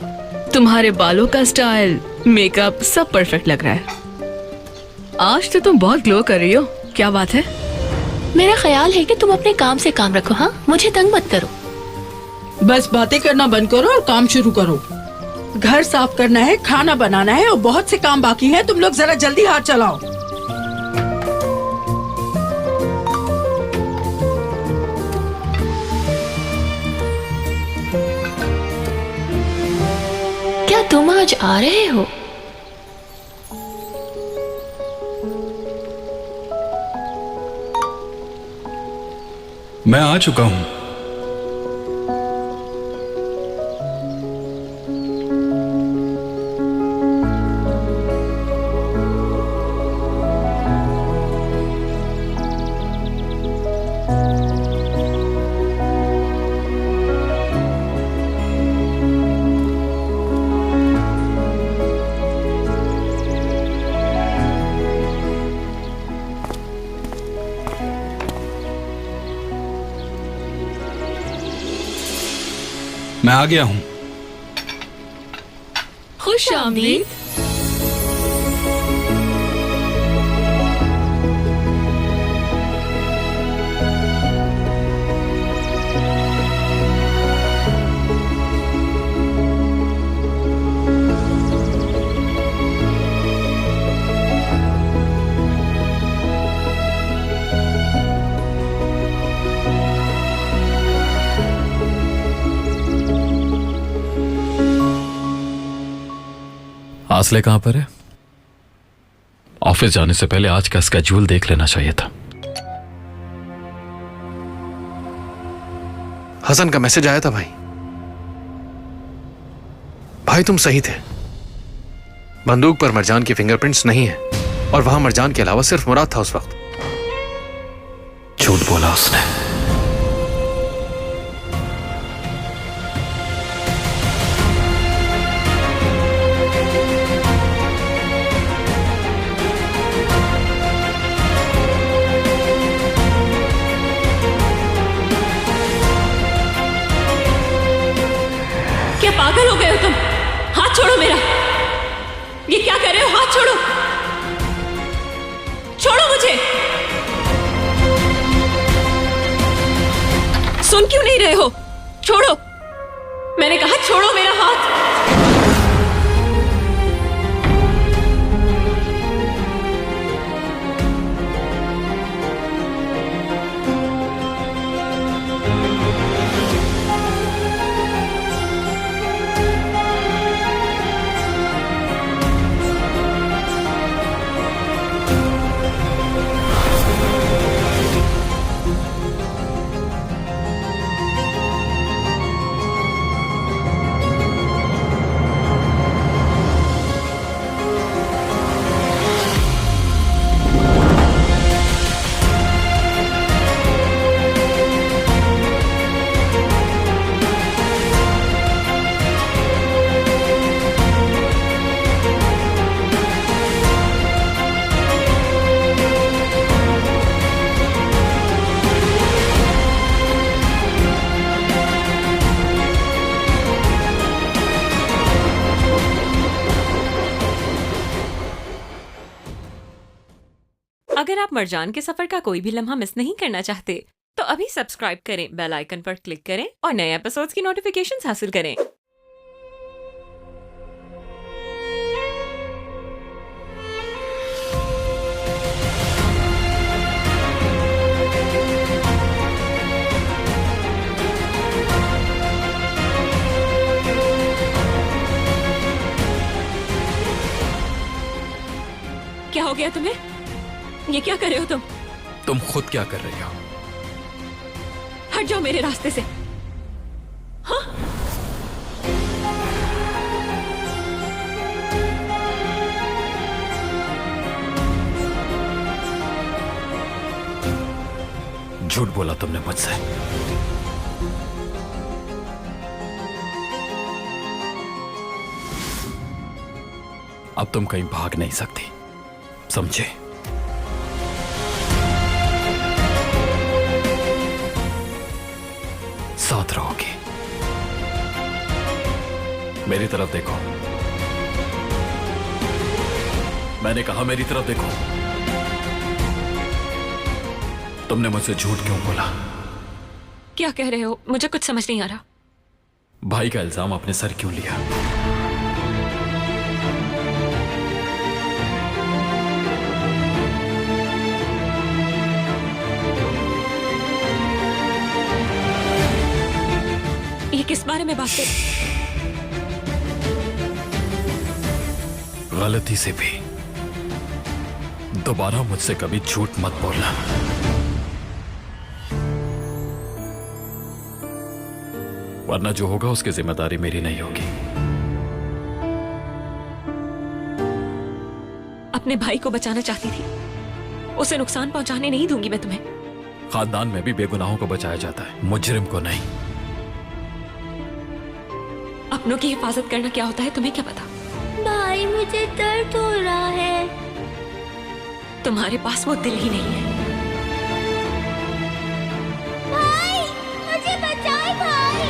तुम्हारे बालों का स्टाइल, मेकअप सब परफेक्ट लग रहा है। आज तो तुम बहुत ग्लो कर रही हो। क्या बात है? मेरा ख्याल है कि तुम अपने काम से काम रखो। हाँ, मुझे तंग मत करो। बस बातें करना बंद करो और काम शुरू करो। घर साफ करना है, खाना बनाना है और बहुत से काम बाकी हैं। तुम लोग जरा जल्दी हाथ चलाओ। क्या तुम आज आ रहे हो? मैं आ चुका हूं। मैं आ गया हूं। खुश आमदीद। आसले कहां पर है? ऑफिस जाने से पहले आज का स्केड्यूल देख लेना चाहिए था। हसन का मैसेज आया था भाई। भाई तुम सही थे। बंदूक पर मरजान की फिंगरप्रिंट्स नहीं है और वहां मरजान के अलावा सिर्फ मुराद था उस वक्त। झूठ बोला उसने। क्या पागल हो गए हो तुम? हाथ छोड़ो मेरा। ये क्या कर रहे हो? हाथ छोड़ो। छोड़ो मुझे। सुन क्यों नहीं रहे हो? छोड़ो। मैंने कहा छोड़ो मेरा हाथ। अगर आप मरजान के सफर का कोई भी लम्हा मिस नहीं करना चाहते तो अभी सब्सक्राइब करें, बेल आइकन पर क्लिक करें और नए एपिसोड्स की नोटिफिकेशंस हासिल करें। क्या हो गया तुम्हें? ये क्या कर रहे हो तुम? तुम खुद क्या कर रही हो? हट जाओ मेरे रास्ते से। हाँ? झूठ बोला तुमने मुझसे। अब तुम कहीं भाग नहीं सकती, समझे? साथ रहोगे। मेरी तरफ देखो। मैंने कहा मेरी तरफ देखो। तुमने मुझसे झूठ क्यों बोला? क्या कह रहे हो? मुझे कुछ समझ नहीं आ रहा। भाई का इल्जाम अपने सर क्यों लिया? ये किस बारे में बात कर? गलती से भी दोबारा मुझसे कभी झूठ मत बोलना। वरना जो होगा उसकी जिम्मेदारी मेरी नहीं होगी। अपने भाई को बचाना चाहती थी, उसे नुकसान पहुंचाने नहीं दूंगी मैं तुम्हें। खानदान में भी बेगुनाहों को बचाया जाता है, मुजरिम को नहीं। अपनों की हिफाजत करना क्या होता है तुम्हें क्या पता? भाई मुझे दर्द हो रहा है। तुम्हारे पास वो दिल ही नहीं है। भाई मुझे बचाए भाई।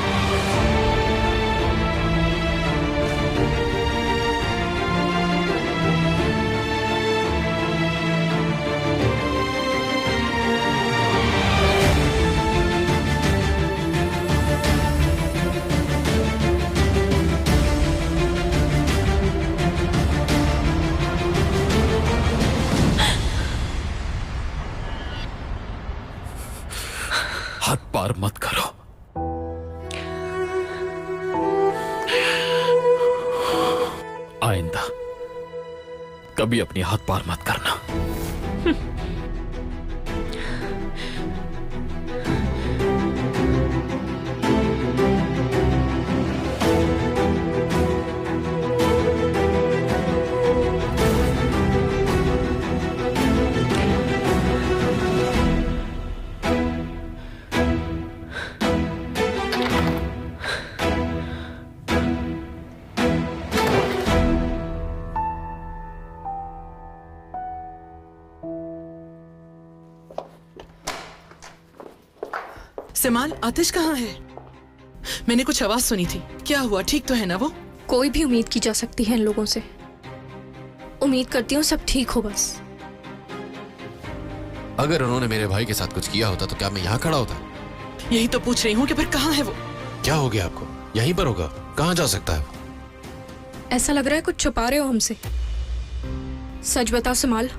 हाथ पार मत करो। आइंदा कभी अपनी हाथ पार मत करना। सिमाल, आतिश कहाँ है? मैंने कुछ आवाज सुनी थी। क्या हुआ? ठीक तो है ना वो? कोई भी उम्मीद की जा सकती है इन लोगों से। उम्मीद करती हूँ सब ठीक हो बस। अगर उन्होंने मेरे भाई के साथ कुछ किया होता तो क्या मैं यहाँ खड़ा होता? यही तो पूछ रही हूँ कि फिर कहाँ है वो? क्या हो गया आपको? यहीं पर होगा, कहाँ जा सकता है वो? ऐसा लग रहा है कुछ छुपा रहे हो हमसे। सच बताओ सिमाल।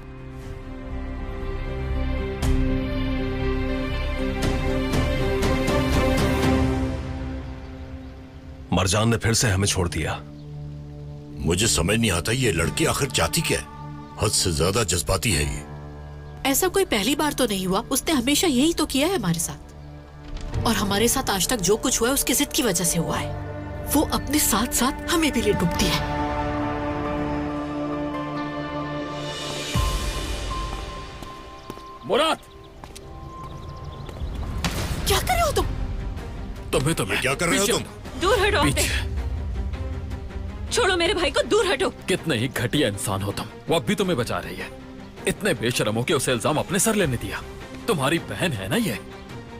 मरजान ने फिर से हमें छोड़ दिया। मुझे समझ नहीं आता ये लड़की आखिर चाहती क्या है? हद से ज्यादा जज्बाती है ये। ऐसा कोई पहली बार तो नहीं हुआ, उसने हमेशा यही तो किया है हमारे साथ। और हमारे साथ आज तक जो कुछ हुआ है उसकी जिद की वजह से हुआ है। वो अपने साथ साथ हमें भी ले डूबती है। मुराद, क्या कर रहे हो तुम? तुम्हें क्या कर रहे हो तुम? दूर हटो आपसे। छोड़ो मेरे भाई को, दूर हटो। कितने ही घटिया इंसान हो तुम। वो अब भी तुम्हें बचा रही है। इतने बेशरम हो के उसे इल्जाम अपने सर लेने दिया। तुम्हारी बहन है ना ये।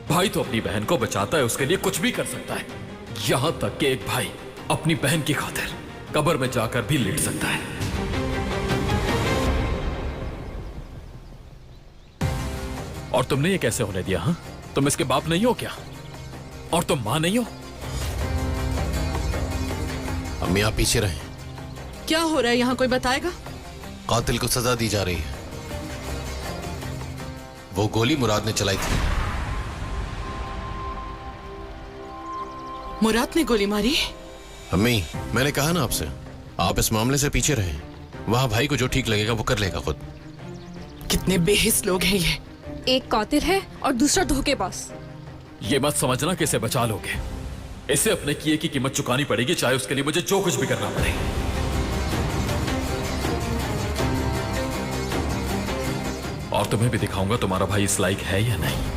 भाई तो अपनी बहन को बचाता है, उसके लिए कुछ भी कर सकता है। यहां तक कि एक भाई अपनी बहन की खातिर कब्र में जाकर भी लेट सकता है। और तुमने ये कैसे होने दिया? हाँ, तुम इसके बाप नहीं हो क्या? और तुम मां नहीं हो? अम्मी आप पीछे रहें। क्या हो रहा है यहाँ, कोई बताएगा? कातिल को सजा दी जा रही है। वो गोली मुराद ने चलाई थी। मुराद ने गोली मारी? अम्मी मैंने कहा ना आपसे, आप इस मामले से पीछे रहें। वहां भाई को जो ठीक लगेगा वो कर लेगा खुद। कितने बेहिस लोग हैं ये। एक कातिल है और दूसरा धोखेबाज। ये मत समझना कि इसे बचा लोगे। इसे अपने किए की कीमत चुकानी पड़ेगी, चाहे उसके लिए मुझे जो कुछ भी करना पड़े। और तुम्हें भी दिखाऊंगा तुम्हारा भाई इस लायक है या नहीं।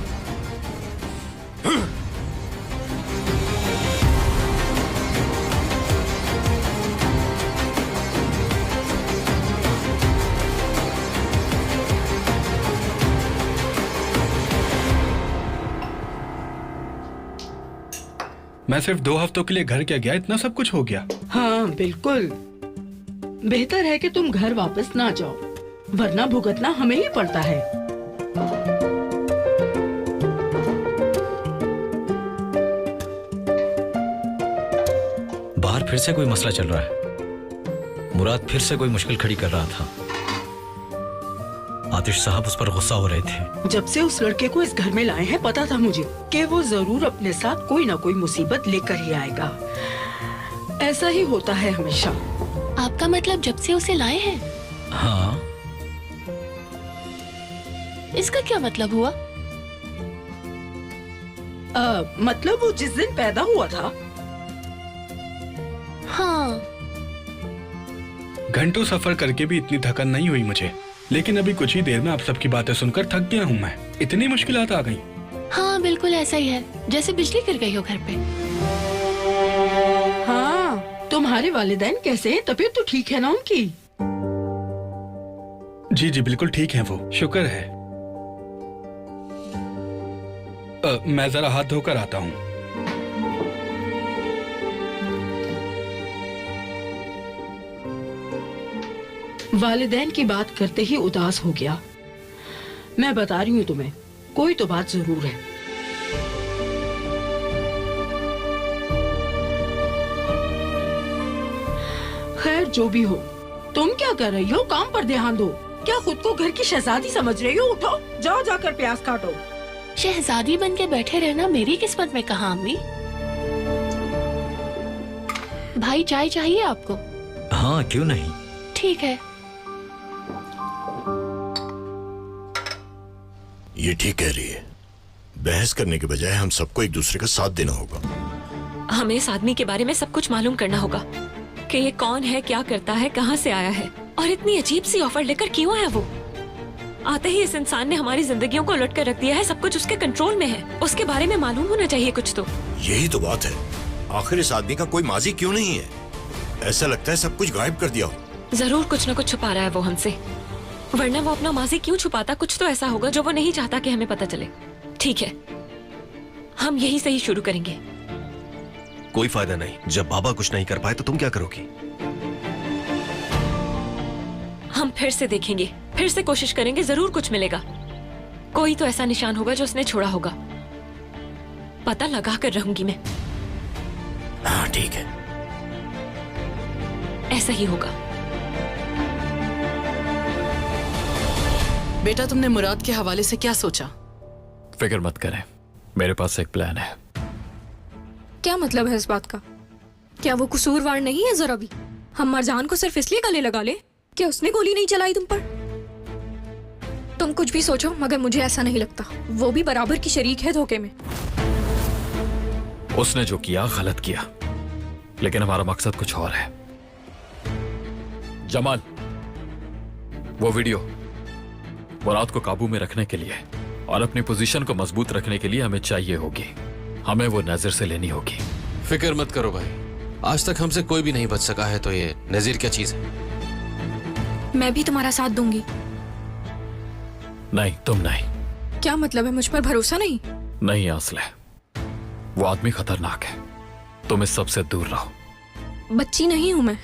मैं सिर्फ 2 हफ्तों के लिए घर क्या गया, इतना सब कुछ हो गया। हाँ बिल्कुल, बेहतर है कि तुम घर वापस ना जाओ, वरना भुगतना हमें ही पड़ता है। बाहर फिर से कोई मसला चल रहा है। मुराद फिर से कोई मुश्किल खड़ी कर रहा था। आतिश साहब उस पर गुस्सा हो रहे थे। जब से उस लड़के को इस घर में लाए हैं, पता था मुझे कि वो जरूर अपने साथ कोई ना कोई मुसीबत लेकर ही आएगा। ऐसा ही होता है हमेशा। आपका मतलब जब से उसे लाए हैं? हाँ। इसका क्या मतलब हुआ? मतलब वो जिस दिन पैदा हुआ था। हाँ। घंटों सफर करके भी इतनी थकन नहीं हुई मुझे, लेकिन अभी कुछ ही देर में आप सबकी बातें सुनकर थक गया हूँ मैं। इतनी मुश्किलात आ गई। हाँ बिल्कुल ऐसा ही है, जैसे बिजली गिर गई हो घर पे। हाँ, तुम्हारे वालिदैन कैसे हैं? तबीयत तो ठीक है ना उनकी? जी जी बिल्कुल ठीक है वो, शुक्र है। मैं जरा हाथ धोकर आता हूँ। वालिदैन की बात करते ही उदास हो गया। मैं बता रही हूँ तुम्हें, कोई तो बात जरूर है। खैर जो भी हो, तुम क्या कर रही हो? काम पर ध्यान दो। क्या खुद को घर की शहजादी समझ रही हो? उठो, जाओ जाकर प्याज काटो। शहजादी बन के बैठे रहना मेरी किस्मत में कहाँ अम्मी। भाई चाय चाहिए आपको? हाँ क्यों नहीं। ठीक है। ये ठीक कह रही है। बहस करने के बजाय हम सबको एक दूसरे का साथ देना होगा। हमें इस आदमी के बारे में सब कुछ मालूम करना होगा कि ये कौन है, क्या करता है, कहाँ से आया है और इतनी अजीब सी ऑफर लेकर क्यों आया वो। आते ही इस इंसान ने हमारी जिंदगियों को उलट कर रख दिया है। सब कुछ उसके कंट्रोल में है। उसके बारे में मालूम होना चाहिए कुछ तो। यही तो बात है। आखिर इस आदमी का कोई माजी क्यों नहीं है? ऐसा लगता है सब कुछ गायब कर दिया हो। जरूर कुछ न कुछ छुपा रहा है वो हमसे, वरना वो अपना माजी क्यों छुपाता? कुछ तो ऐसा होगा जो वो नहीं चाहता कि हमें पता चले। ठीक है, हम यही से ही शुरू करेंगे। कोई फायदा नहीं, जब बाबा कुछ नहीं कर पाए तो तुम क्या करोगी? हम फिर से देखेंगे, फिर से कोशिश करेंगे, जरूर कुछ मिलेगा। कोई तो ऐसा निशान होगा जो उसने छोड़ा होगा। पता लगा कर रहूंगी मैं। हाँ ठीक है, ऐसा ही होगा। बेटा तुमने मुराद के हवाले से क्या सोचा? फिक्र मत करें, मेरे पास एक प्लान है। क्या मतलब है इस बात का? क्या वो कसूरवार नहीं है जरा भी? हम मरजान को सिर्फ इसलिए गले लगा ले कि उसने गोली नहीं चलाई तुम पर? तुम कुछ भी सोचो, मगर मुझे ऐसा नहीं लगता। वो भी बराबर की शरीक है धोखे में। उसने जो किया गलत किया, लेकिन हमारा मकसद कुछ और है। जमाल, वो वीडियो मुराद को काबू में रखने के लिए और अपनी पोजीशन को मजबूत रखने के लिए हमें चाहिए होगी। हमें वो नजर से लेनी होगी। फिक्र मत करो भाई, आज तक हमसे कोई भी नहीं बच सका है, तो ये नजीर क्या चीज है? मैं भी तुम्हारा साथ दूंगी। नहीं, तुम नहीं। क्या मतलब है? मुझ पर भरोसा नहीं? नहीं आसले, वो आदमी खतरनाक है। तुम इस सबसे दूर रहो। बच्ची नहीं हूं मैं।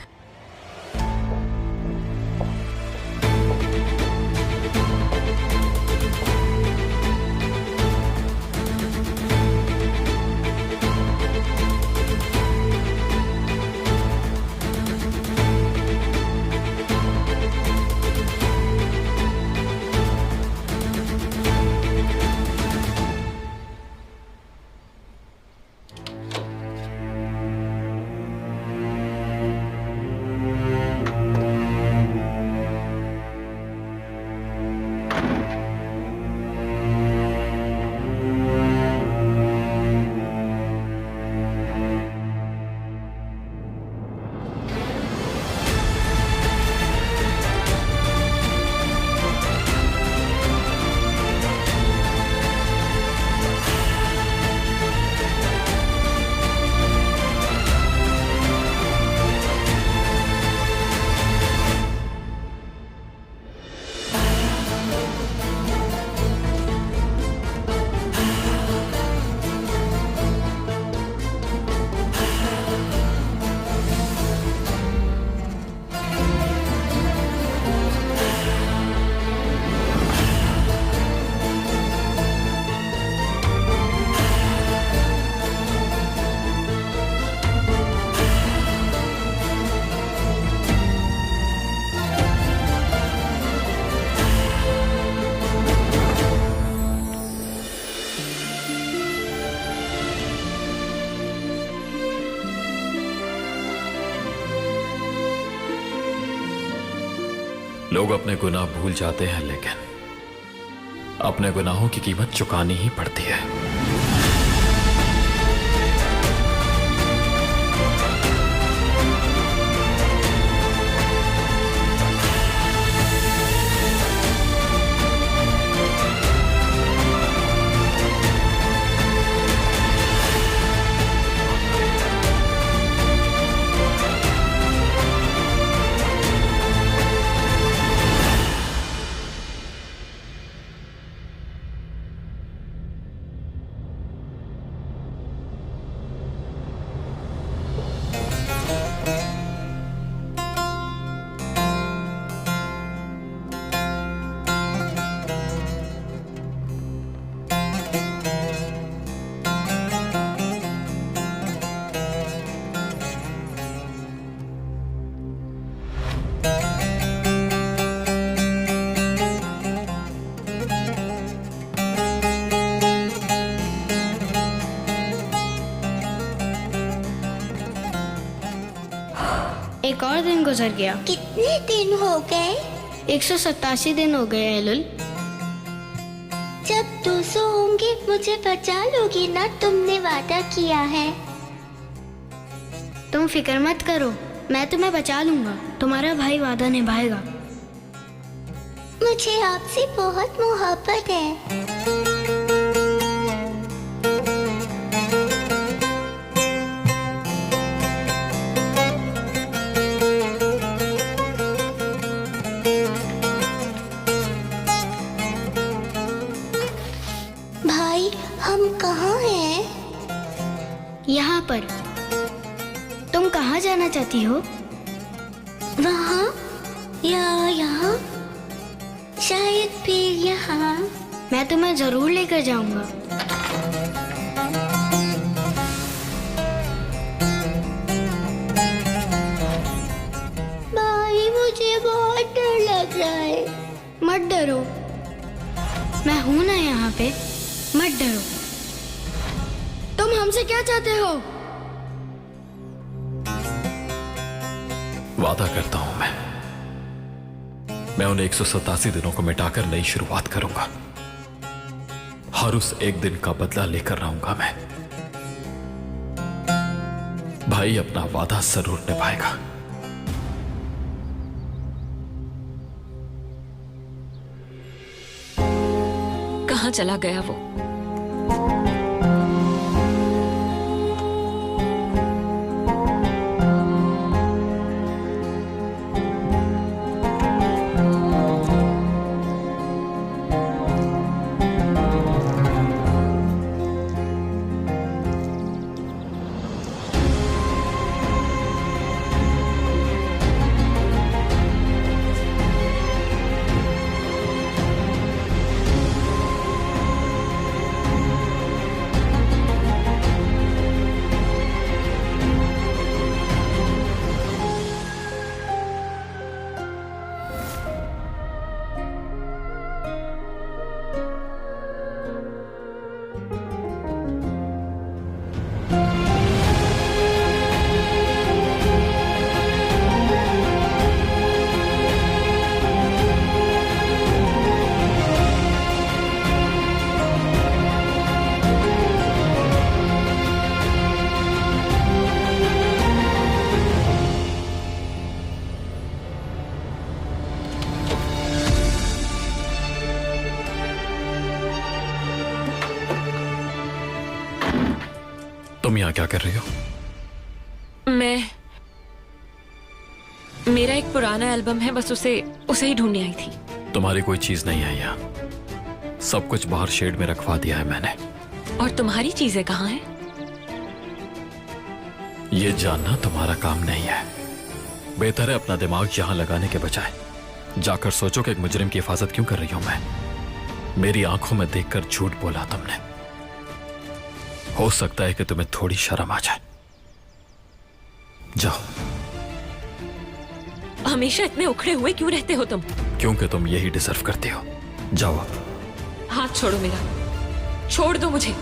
लोग अपने गुनाह भूल जाते हैं, लेकिन अपने गुनाहों की कीमत चुकानी ही पड़ती है। एक और दिन गुजर गया। कितने दिन हो गए? 187 दिन हो गए एलुल। जब 200 होंगे मुझे बचा लोगी ना, तुमने वादा किया है। तुम फिक्र मत करो, मैं तुम्हें बचा लूंगा। तुम्हारा भाई वादा निभाएगा। मुझे आपसे बहुत मोहब्बत है। भाई हम कहाँ हैं? यहाँ पर। तुम कहाँ जाना चाहती हो? वहाँ या यहाँ? शायद फिर यहाँ। मैं तुम्हें जरूर लेकर जाऊंगा। भाई मुझे बहुत डर लग रहा है। मत डरो, मैं हूं ना यहाँ पे। मत डरो। तुम हमसे क्या चाहते हो? वादा करता हूं मैं उन 187 दिनों को मिटाकर नई शुरुआत करूंगा। हर उस एक दिन का बदला लेकर रहूंगा मैं। भाई अपना वादा जरूर निभाएगा। कहाँ चला गया वो? तुम यहाँ क्या कर रही हो? मेरा एक पुराना एल्बम है, बस उसे ही ढूंढने आई थी। तुम्हारी कोई चीज नहीं है यहाँ। सब कुछ बाहर शेड में रखवा दिया है मैंने। और तुम्हारी चीजें कहाँ हैं? ये जानना तुम्हारा काम नहीं है। बेहतर है अपना दिमाग यहाँ लगाने के बजाय जाकर सोचो कि एक मुजरिम की हिफाजत क्यों कर रही हूं मैं। मेरी आंखों में देखकर झूठ बोला तुमने। हो सकता है कि तुम्हें थोड़ी शर्म आ जाए। जाओ। हमेशा इतने उखड़े हुए क्यों रहते हो तुम? क्योंकि तुम यही डिजर्व करते हो। जाओ अब। हाथ छोड़ो मेरा, छोड़ दो मुझे।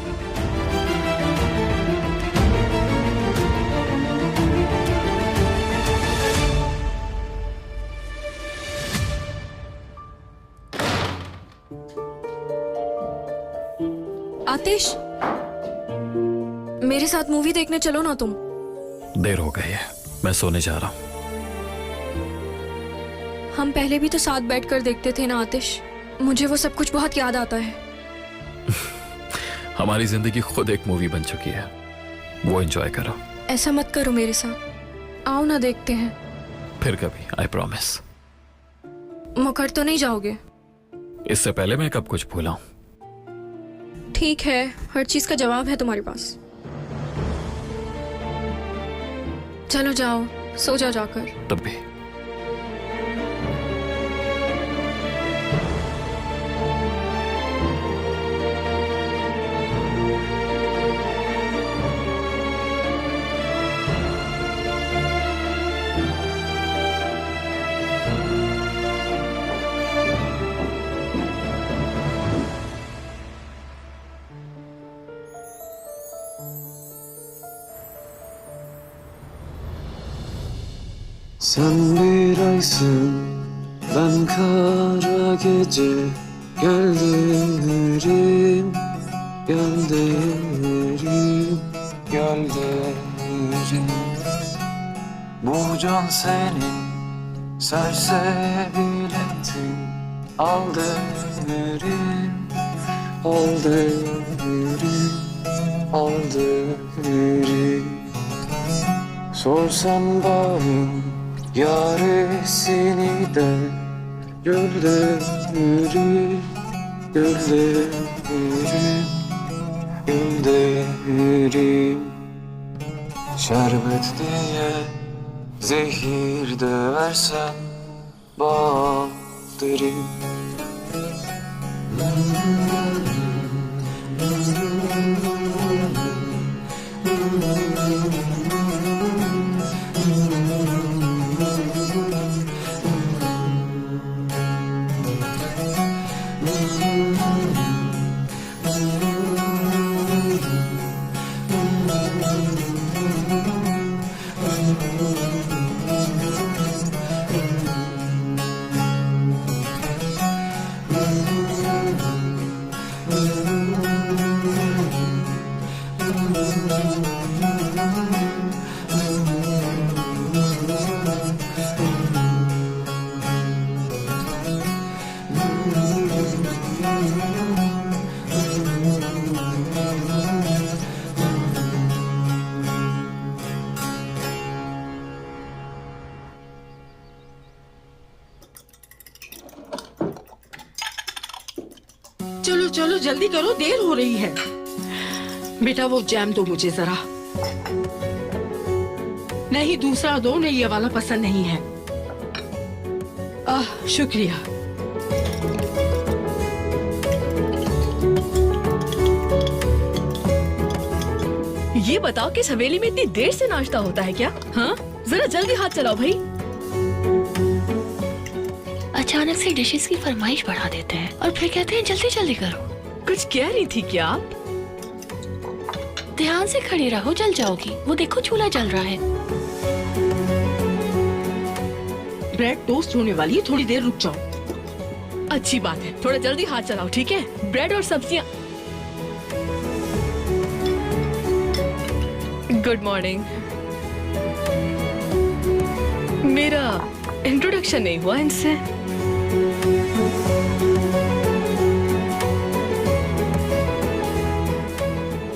आतिश, मेरे साथ मूवी देखने चलो ना तुम। देर हो गई है, मैं सोने जा रहा हूँ। हम पहले भी तो साथ बैठकर देखते थे ना आतिश, मुझे वो सब कुछ बहुत याद आता है। हमारी जिंदगी खुद एक मूवी बन चुकी है, वो एंजॉय करो। ऐसा मत करो मेरे साथ, आओ ना देखते हैं। फिर कभी, आई प्रॉमिस। मुकर तो नहीं जाओगे? इससे पहले मैं कब कुछ भूला हूं। ठीक है, हर चीज का जवाब है तुम्हारे पास। चलो जाओ, सो जा जाकर। तब भी Sen bir aysın, ben kara gece. Gel derim, gel derim, gel derim. Bu can senin, sersebiletin. Al derim, al derim, al derim. Sorsam bağım yaresini de gölderim, gölderim, gölderim. Şerbet diye zehir de versen bal derim. चलो चलो जल्दी करो, देर हो रही है। बेटा वो जैम दो मुझे जरा। नहीं दूसरा दो, नहीं ये वाला पसंद नहीं है। शुक्रिया। ये बताओ कि इस हवेली में इतनी देर से नाश्ता होता है क्या? हाँ, जरा जल्दी हाथ चलाओ भाई। अचानक से डिशेस की फरमाइश बढ़ा देते हैं और फिर कहते हैं जल्दी जल्दी करो। कुछ कह रही थी क्या आप? ध्यान से खड़ी रहो, जल जाओगी। वो देखो चूल्हा जल रहा है। ब्रेड टोस्ट होने वाली है, थोड़ी देर रुक जाओ। अच्छी बात है, थोड़ा जल्दी हाथ चलाओ, ठीक है? ब्रेड और सब्जियां। Good morning. मेरा इंट्रोडक्शन नहीं हुआ इनसे।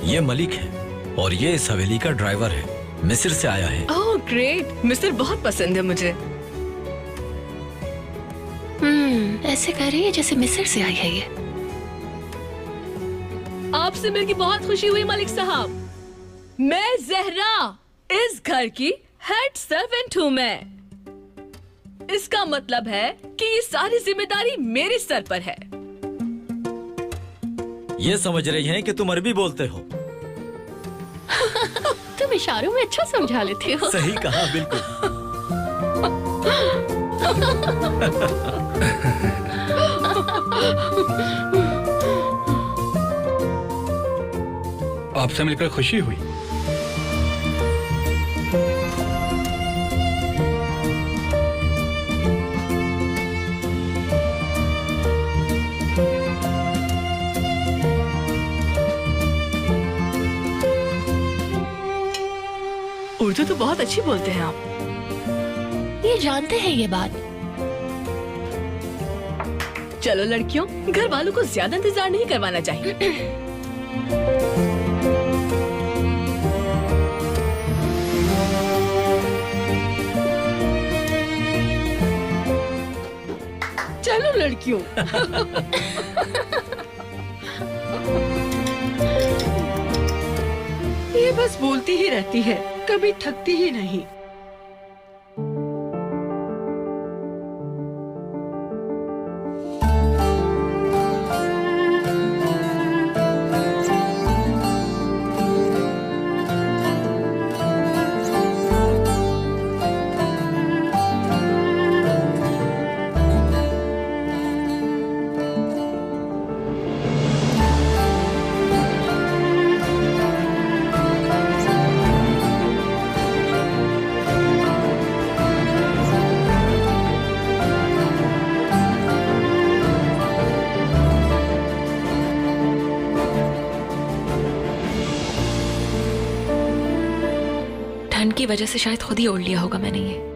ये मलिक है और ये इस हवेली का ड्राइवर है, मिस्र से आया है। ओह ग्रेट, मिस्र बहुत पसंद है मुझे। ऐसे कह रही है जैसे मिस्र से आई है ये। आपसे मिलकर बहुत खुशी हुई मलिक साहब। मैं जहरा, इस घर की हेड सर्वेंट हूँ मैं। इसका मतलब है कि ये सारी जिम्मेदारी मेरे सर पर है। ये समझ रही हैं कि तुम अरबी बोलते हो। तुम इशारों में अच्छा समझा लेते हो। सही कहा, बिल्कुल। आपसे मिलकर खुशी हुई। उर्दू तो बहुत अच्छी बोलते हैं आप। ये जानते हैं ये बात। चलो लड़कियों, घर वालों को ज्यादा इंतजार नहीं करवाना चाहिए। चलो लड़कियों। ये बस बोलती ही रहती है, कभी थकती ही नहीं। ठंड की वजह से शायद खुद ही ओढ़ लिया होगा मैंने ये।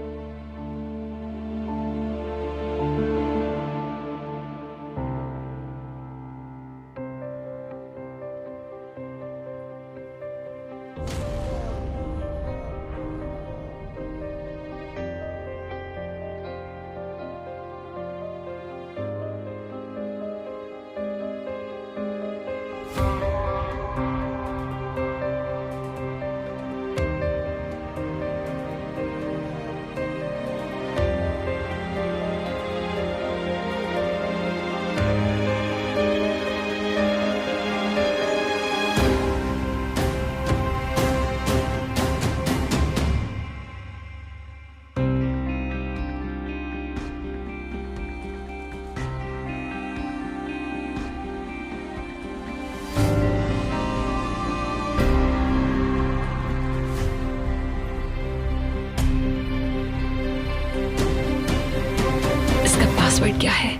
पासवर्ड क्या है?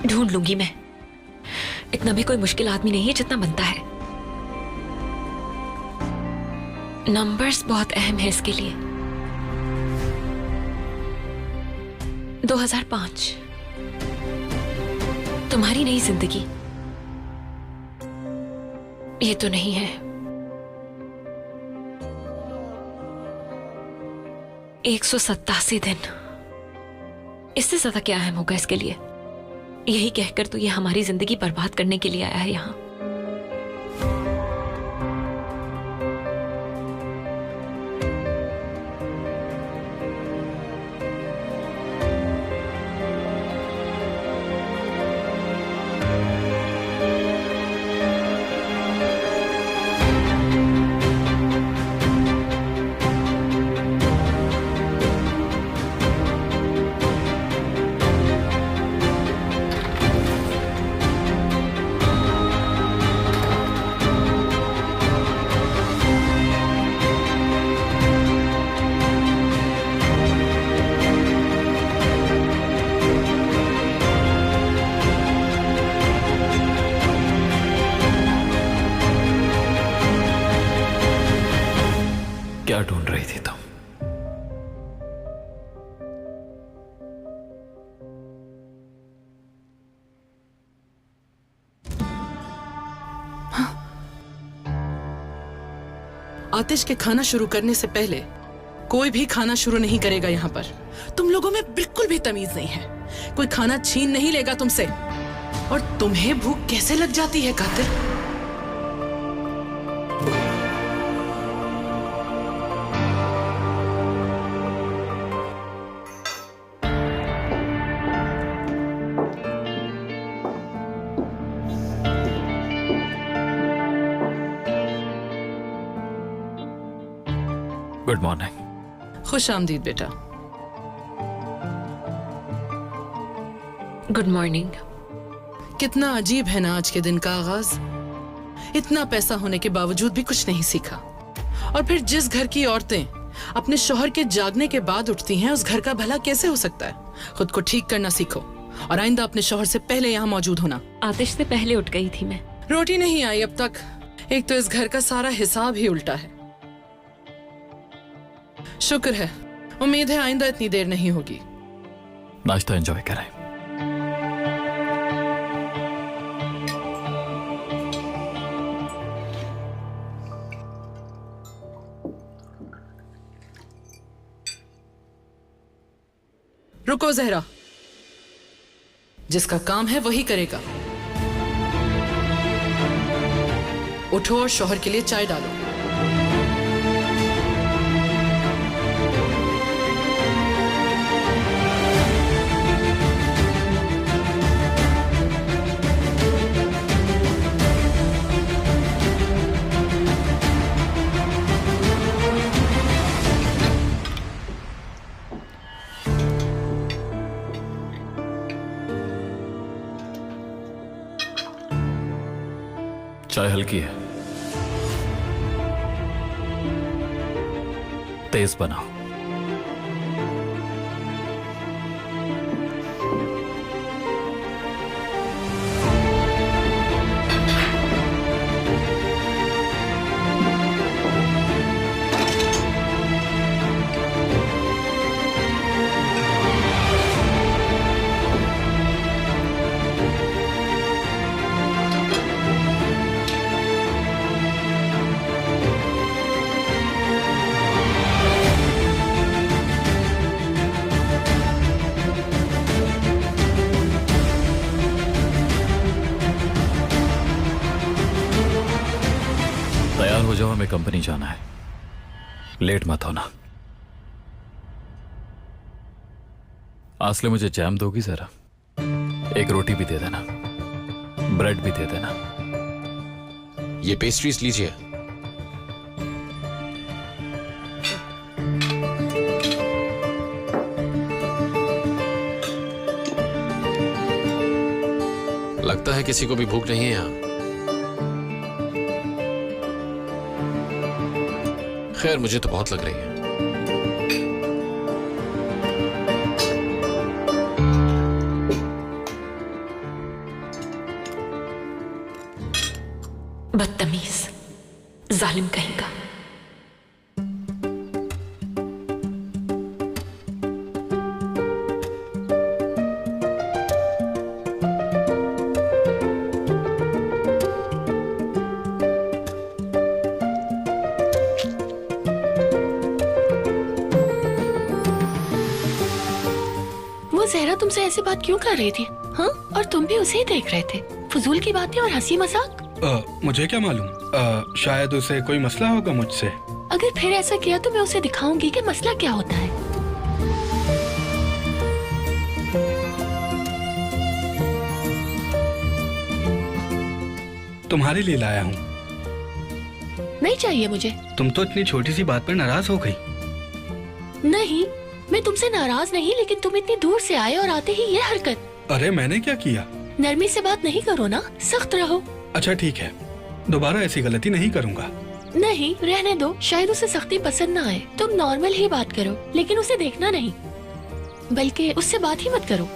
ढूंढ लूंगी मैं। इतना भी कोई मुश्किल आदमी नहीं है जितना बनता है। नंबर्स बहुत अहम है इसके लिए। 2005 तुम्हारी नई जिंदगी ये तो नहीं है। 187 दिन, इससे ज्यादा क्या अहम होगा इसके लिए? यही कहकर तो ये हमारी जिंदगी बर्बाद करने के लिए आया है यहाँ। क्या ढूंढ रही थी तुम? आतिश के खाना शुरू करने से पहले कोई भी खाना शुरू नहीं करेगा यहाँ पर। तुम लोगों में बिल्कुल भी तमीज नहीं है। कोई खाना छीन नहीं लेगा तुमसे। और तुम्हें भूख कैसे लग जाती है कातिल? Good morning. खुश आमदीद बेटा। Good morning. कितना अजीब है ना आज के दिन का आगाज। इतना पैसा होने के बावजूद भी कुछ नहीं सीखा। और फिर जिस घर की औरतें अपने शौहर के जागने के बाद उठती हैं, उस घर का भला कैसे हो सकता है? खुद को ठीक करना सीखो और आइंदा अपने शौहर से पहले यहाँ मौजूद होना। आतिश से पहले उठ गई थी मैं। रोटी नहीं आई अब तक। एक तो इस घर का सारा हिसाब ही उल्टा है। शुक्र है, उम्मीद है आइंदा इतनी देर नहीं होगी। नाश्ता एंजॉय करें। रुको जहरा, जिसका काम है वही करेगा। उठो और शौहर के लिए चाय डालो। चाय हल्की है, तेज बनाओ। तैयार हो जाओ, हमें कंपनी जाना है। लेट मत होना। आसले मुझे जैम दोगी जरा? एक रोटी भी दे देना, ब्रेड भी दे देना। ये पेस्ट्रीज लीजिए। लगता है किसी को भी भूख नहीं है यहाँ। खैर, मुझे तो बहुत लग रही है। बदतमीज, जालिम कहेगा। ज़हरा तुमसे ऐसी बात क्यों कर रही थी? हाँ, और तुम भी उसे ही देख रहे थे। फजूल की बातें और हंसी मजाक। मुझे क्या मालूम, शायद उसे कोई मसला होगा मुझसे। अगर फिर ऐसा किया तो मैं उसे दिखाऊंगी कि मसला क्या होता है। तुम्हारे लिए लाया हूँ। नहीं चाहिए मुझे। तुम तो इतनी छोटी सी बात पर नाराज हो गई। नहीं, मैं तुमसे नाराज नहीं, लेकिन तुम इतनी दूर से आए और आते ही ये हरकत। अरे मैंने क्या किया? नरमी से बात नहीं करो ना, सख्त रहो। अच्छा ठीक है, दोबारा ऐसी गलती नहीं करूँगा। नहीं, रहने दो, शायद उसे सख्ती पसंद ना आए। तुम नॉर्मल ही बात करो, लेकिन उसे देखना नहीं, बल्कि उससे बात ही मत करो।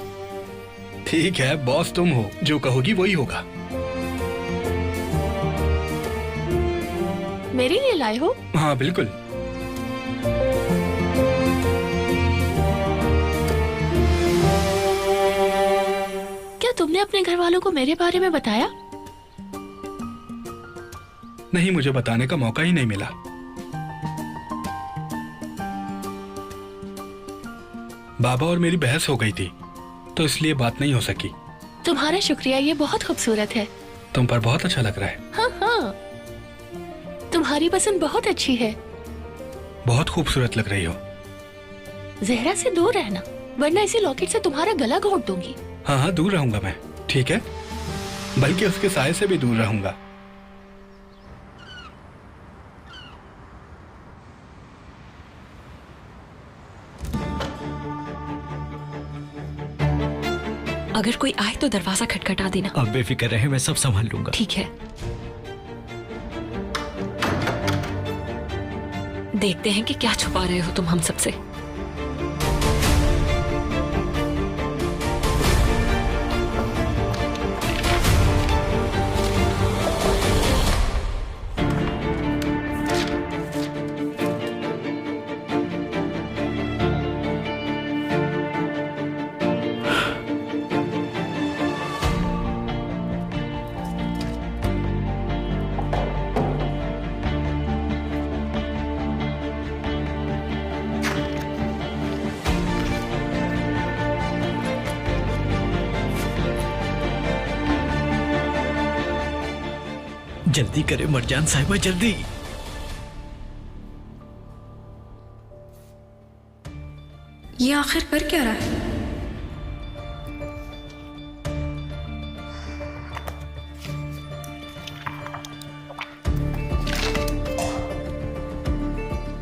ठीक है, बॉस तुम हो, जो कहोगी वही होगा। मेरे लिए लाए हो? हाँ बिल्कुल। क्या तुमने अपने घर वालों को मेरे बारे में बताया? नहीं, मुझे बताने का मौका ही नहीं मिला। बाबा और मेरी बहस हो गई थी, तो इसलिए बात नहीं हो सकी। तुम्हारा शुक्रिया, ये बहुत खूबसूरत है। तुम पर बहुत अच्छा लग रहा है। हाँ हाँ, तुम्हारी पसंद बहुत अच्छी है। बहुत खूबसूरत लग रही हो। ज़हरा से दूर रहना, वरना इसी लॉकेट से तुम्हारा गला घोंट दूंगी। हाँ हाँ, दूर रहूंगा मैं, ठीक है, बल्कि उसके साए से भी दूर रहूंगा। अगर कोई आए तो दरवाजा खटखटा देना। अब बेफिक्र रहे, मैं सब संभाल लूंगा। ठीक है। देखते हैं कि क्या छुपा रहे हो तुम हम सबसे। जल्दी करे मरजान साहिबा, जल्दी। ये आखिर कर क्या रहा है?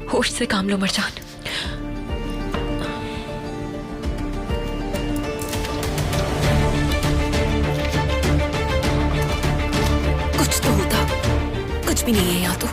होश से काम लो मरजान। कुछ तो होता, कुछ भी नहीं है यहाँ तो।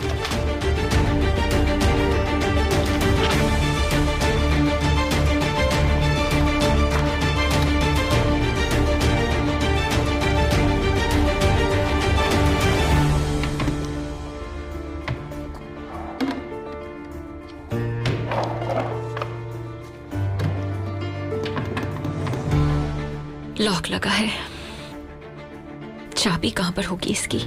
लॉक लगा है, चाबी कहां पर होगी इसकी?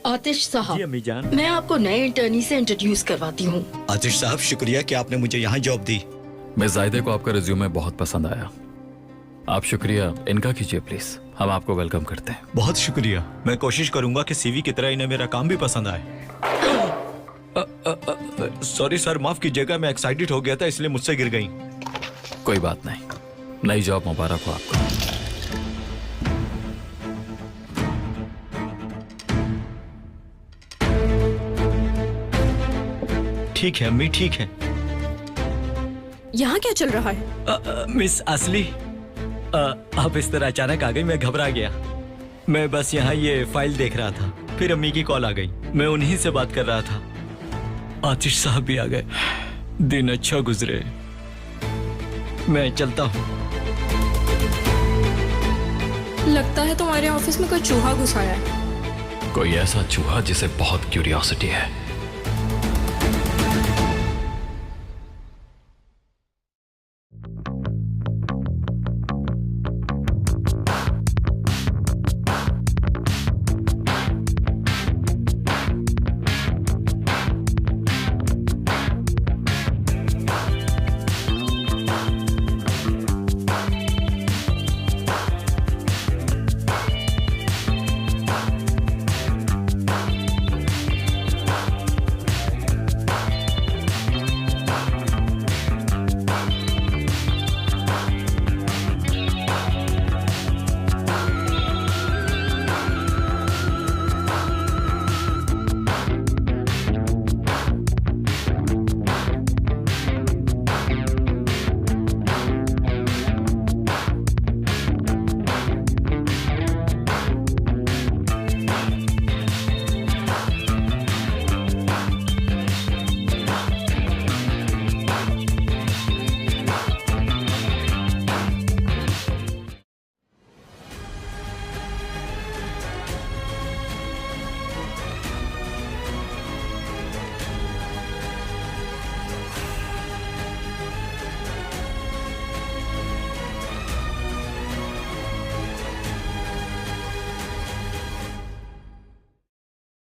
आतिश साहब, जी अम्मी जान। मैं आपको नए इंटर्नी से इंट्रोड्यूस करवाती हूँ। आतिश साहब, शुक्रिया कि आपने मुझे यहाँ जॉब दी। मिस जायदे को आपका रिज्यूमे बहुत पसंद आया। आप शुक्रिया इनका कीजिए प्लीज, हम आपको वेलकम करते हैं। बहुत शुक्रिया। मैं कोशिश करूंगा कि सीवी की तरह इन्हें मेरा काम भी पसंद आए। सॉरी सर, माफ कीजिएगा, मैं एक्साइटेड हो गया था इसलिए मुझसे गिर गई। कोई बात नहीं, नई जॉब मुबारक हो आपको। ठीक है अम्मी, ठीक है। यहाँ क्या चल रहा है? मिस असली, आप इस तरह अचानक आ गई, मैं घबरा गया। मैं बस यहाँ ये फाइल देख रहा था, फिर अम्मी की कॉल आ गई, मैं उन्हीं से बात कर रहा था। आतिश साहब भी आ गए। दिन अच्छा गुजरे। मैं चलता हूँ। लगता है तुम्हारे ऑफिस में कोई चूहा घुस आया है। कोई ऐसा चूहा जिसे बहुत क्यूरियोसिटी है।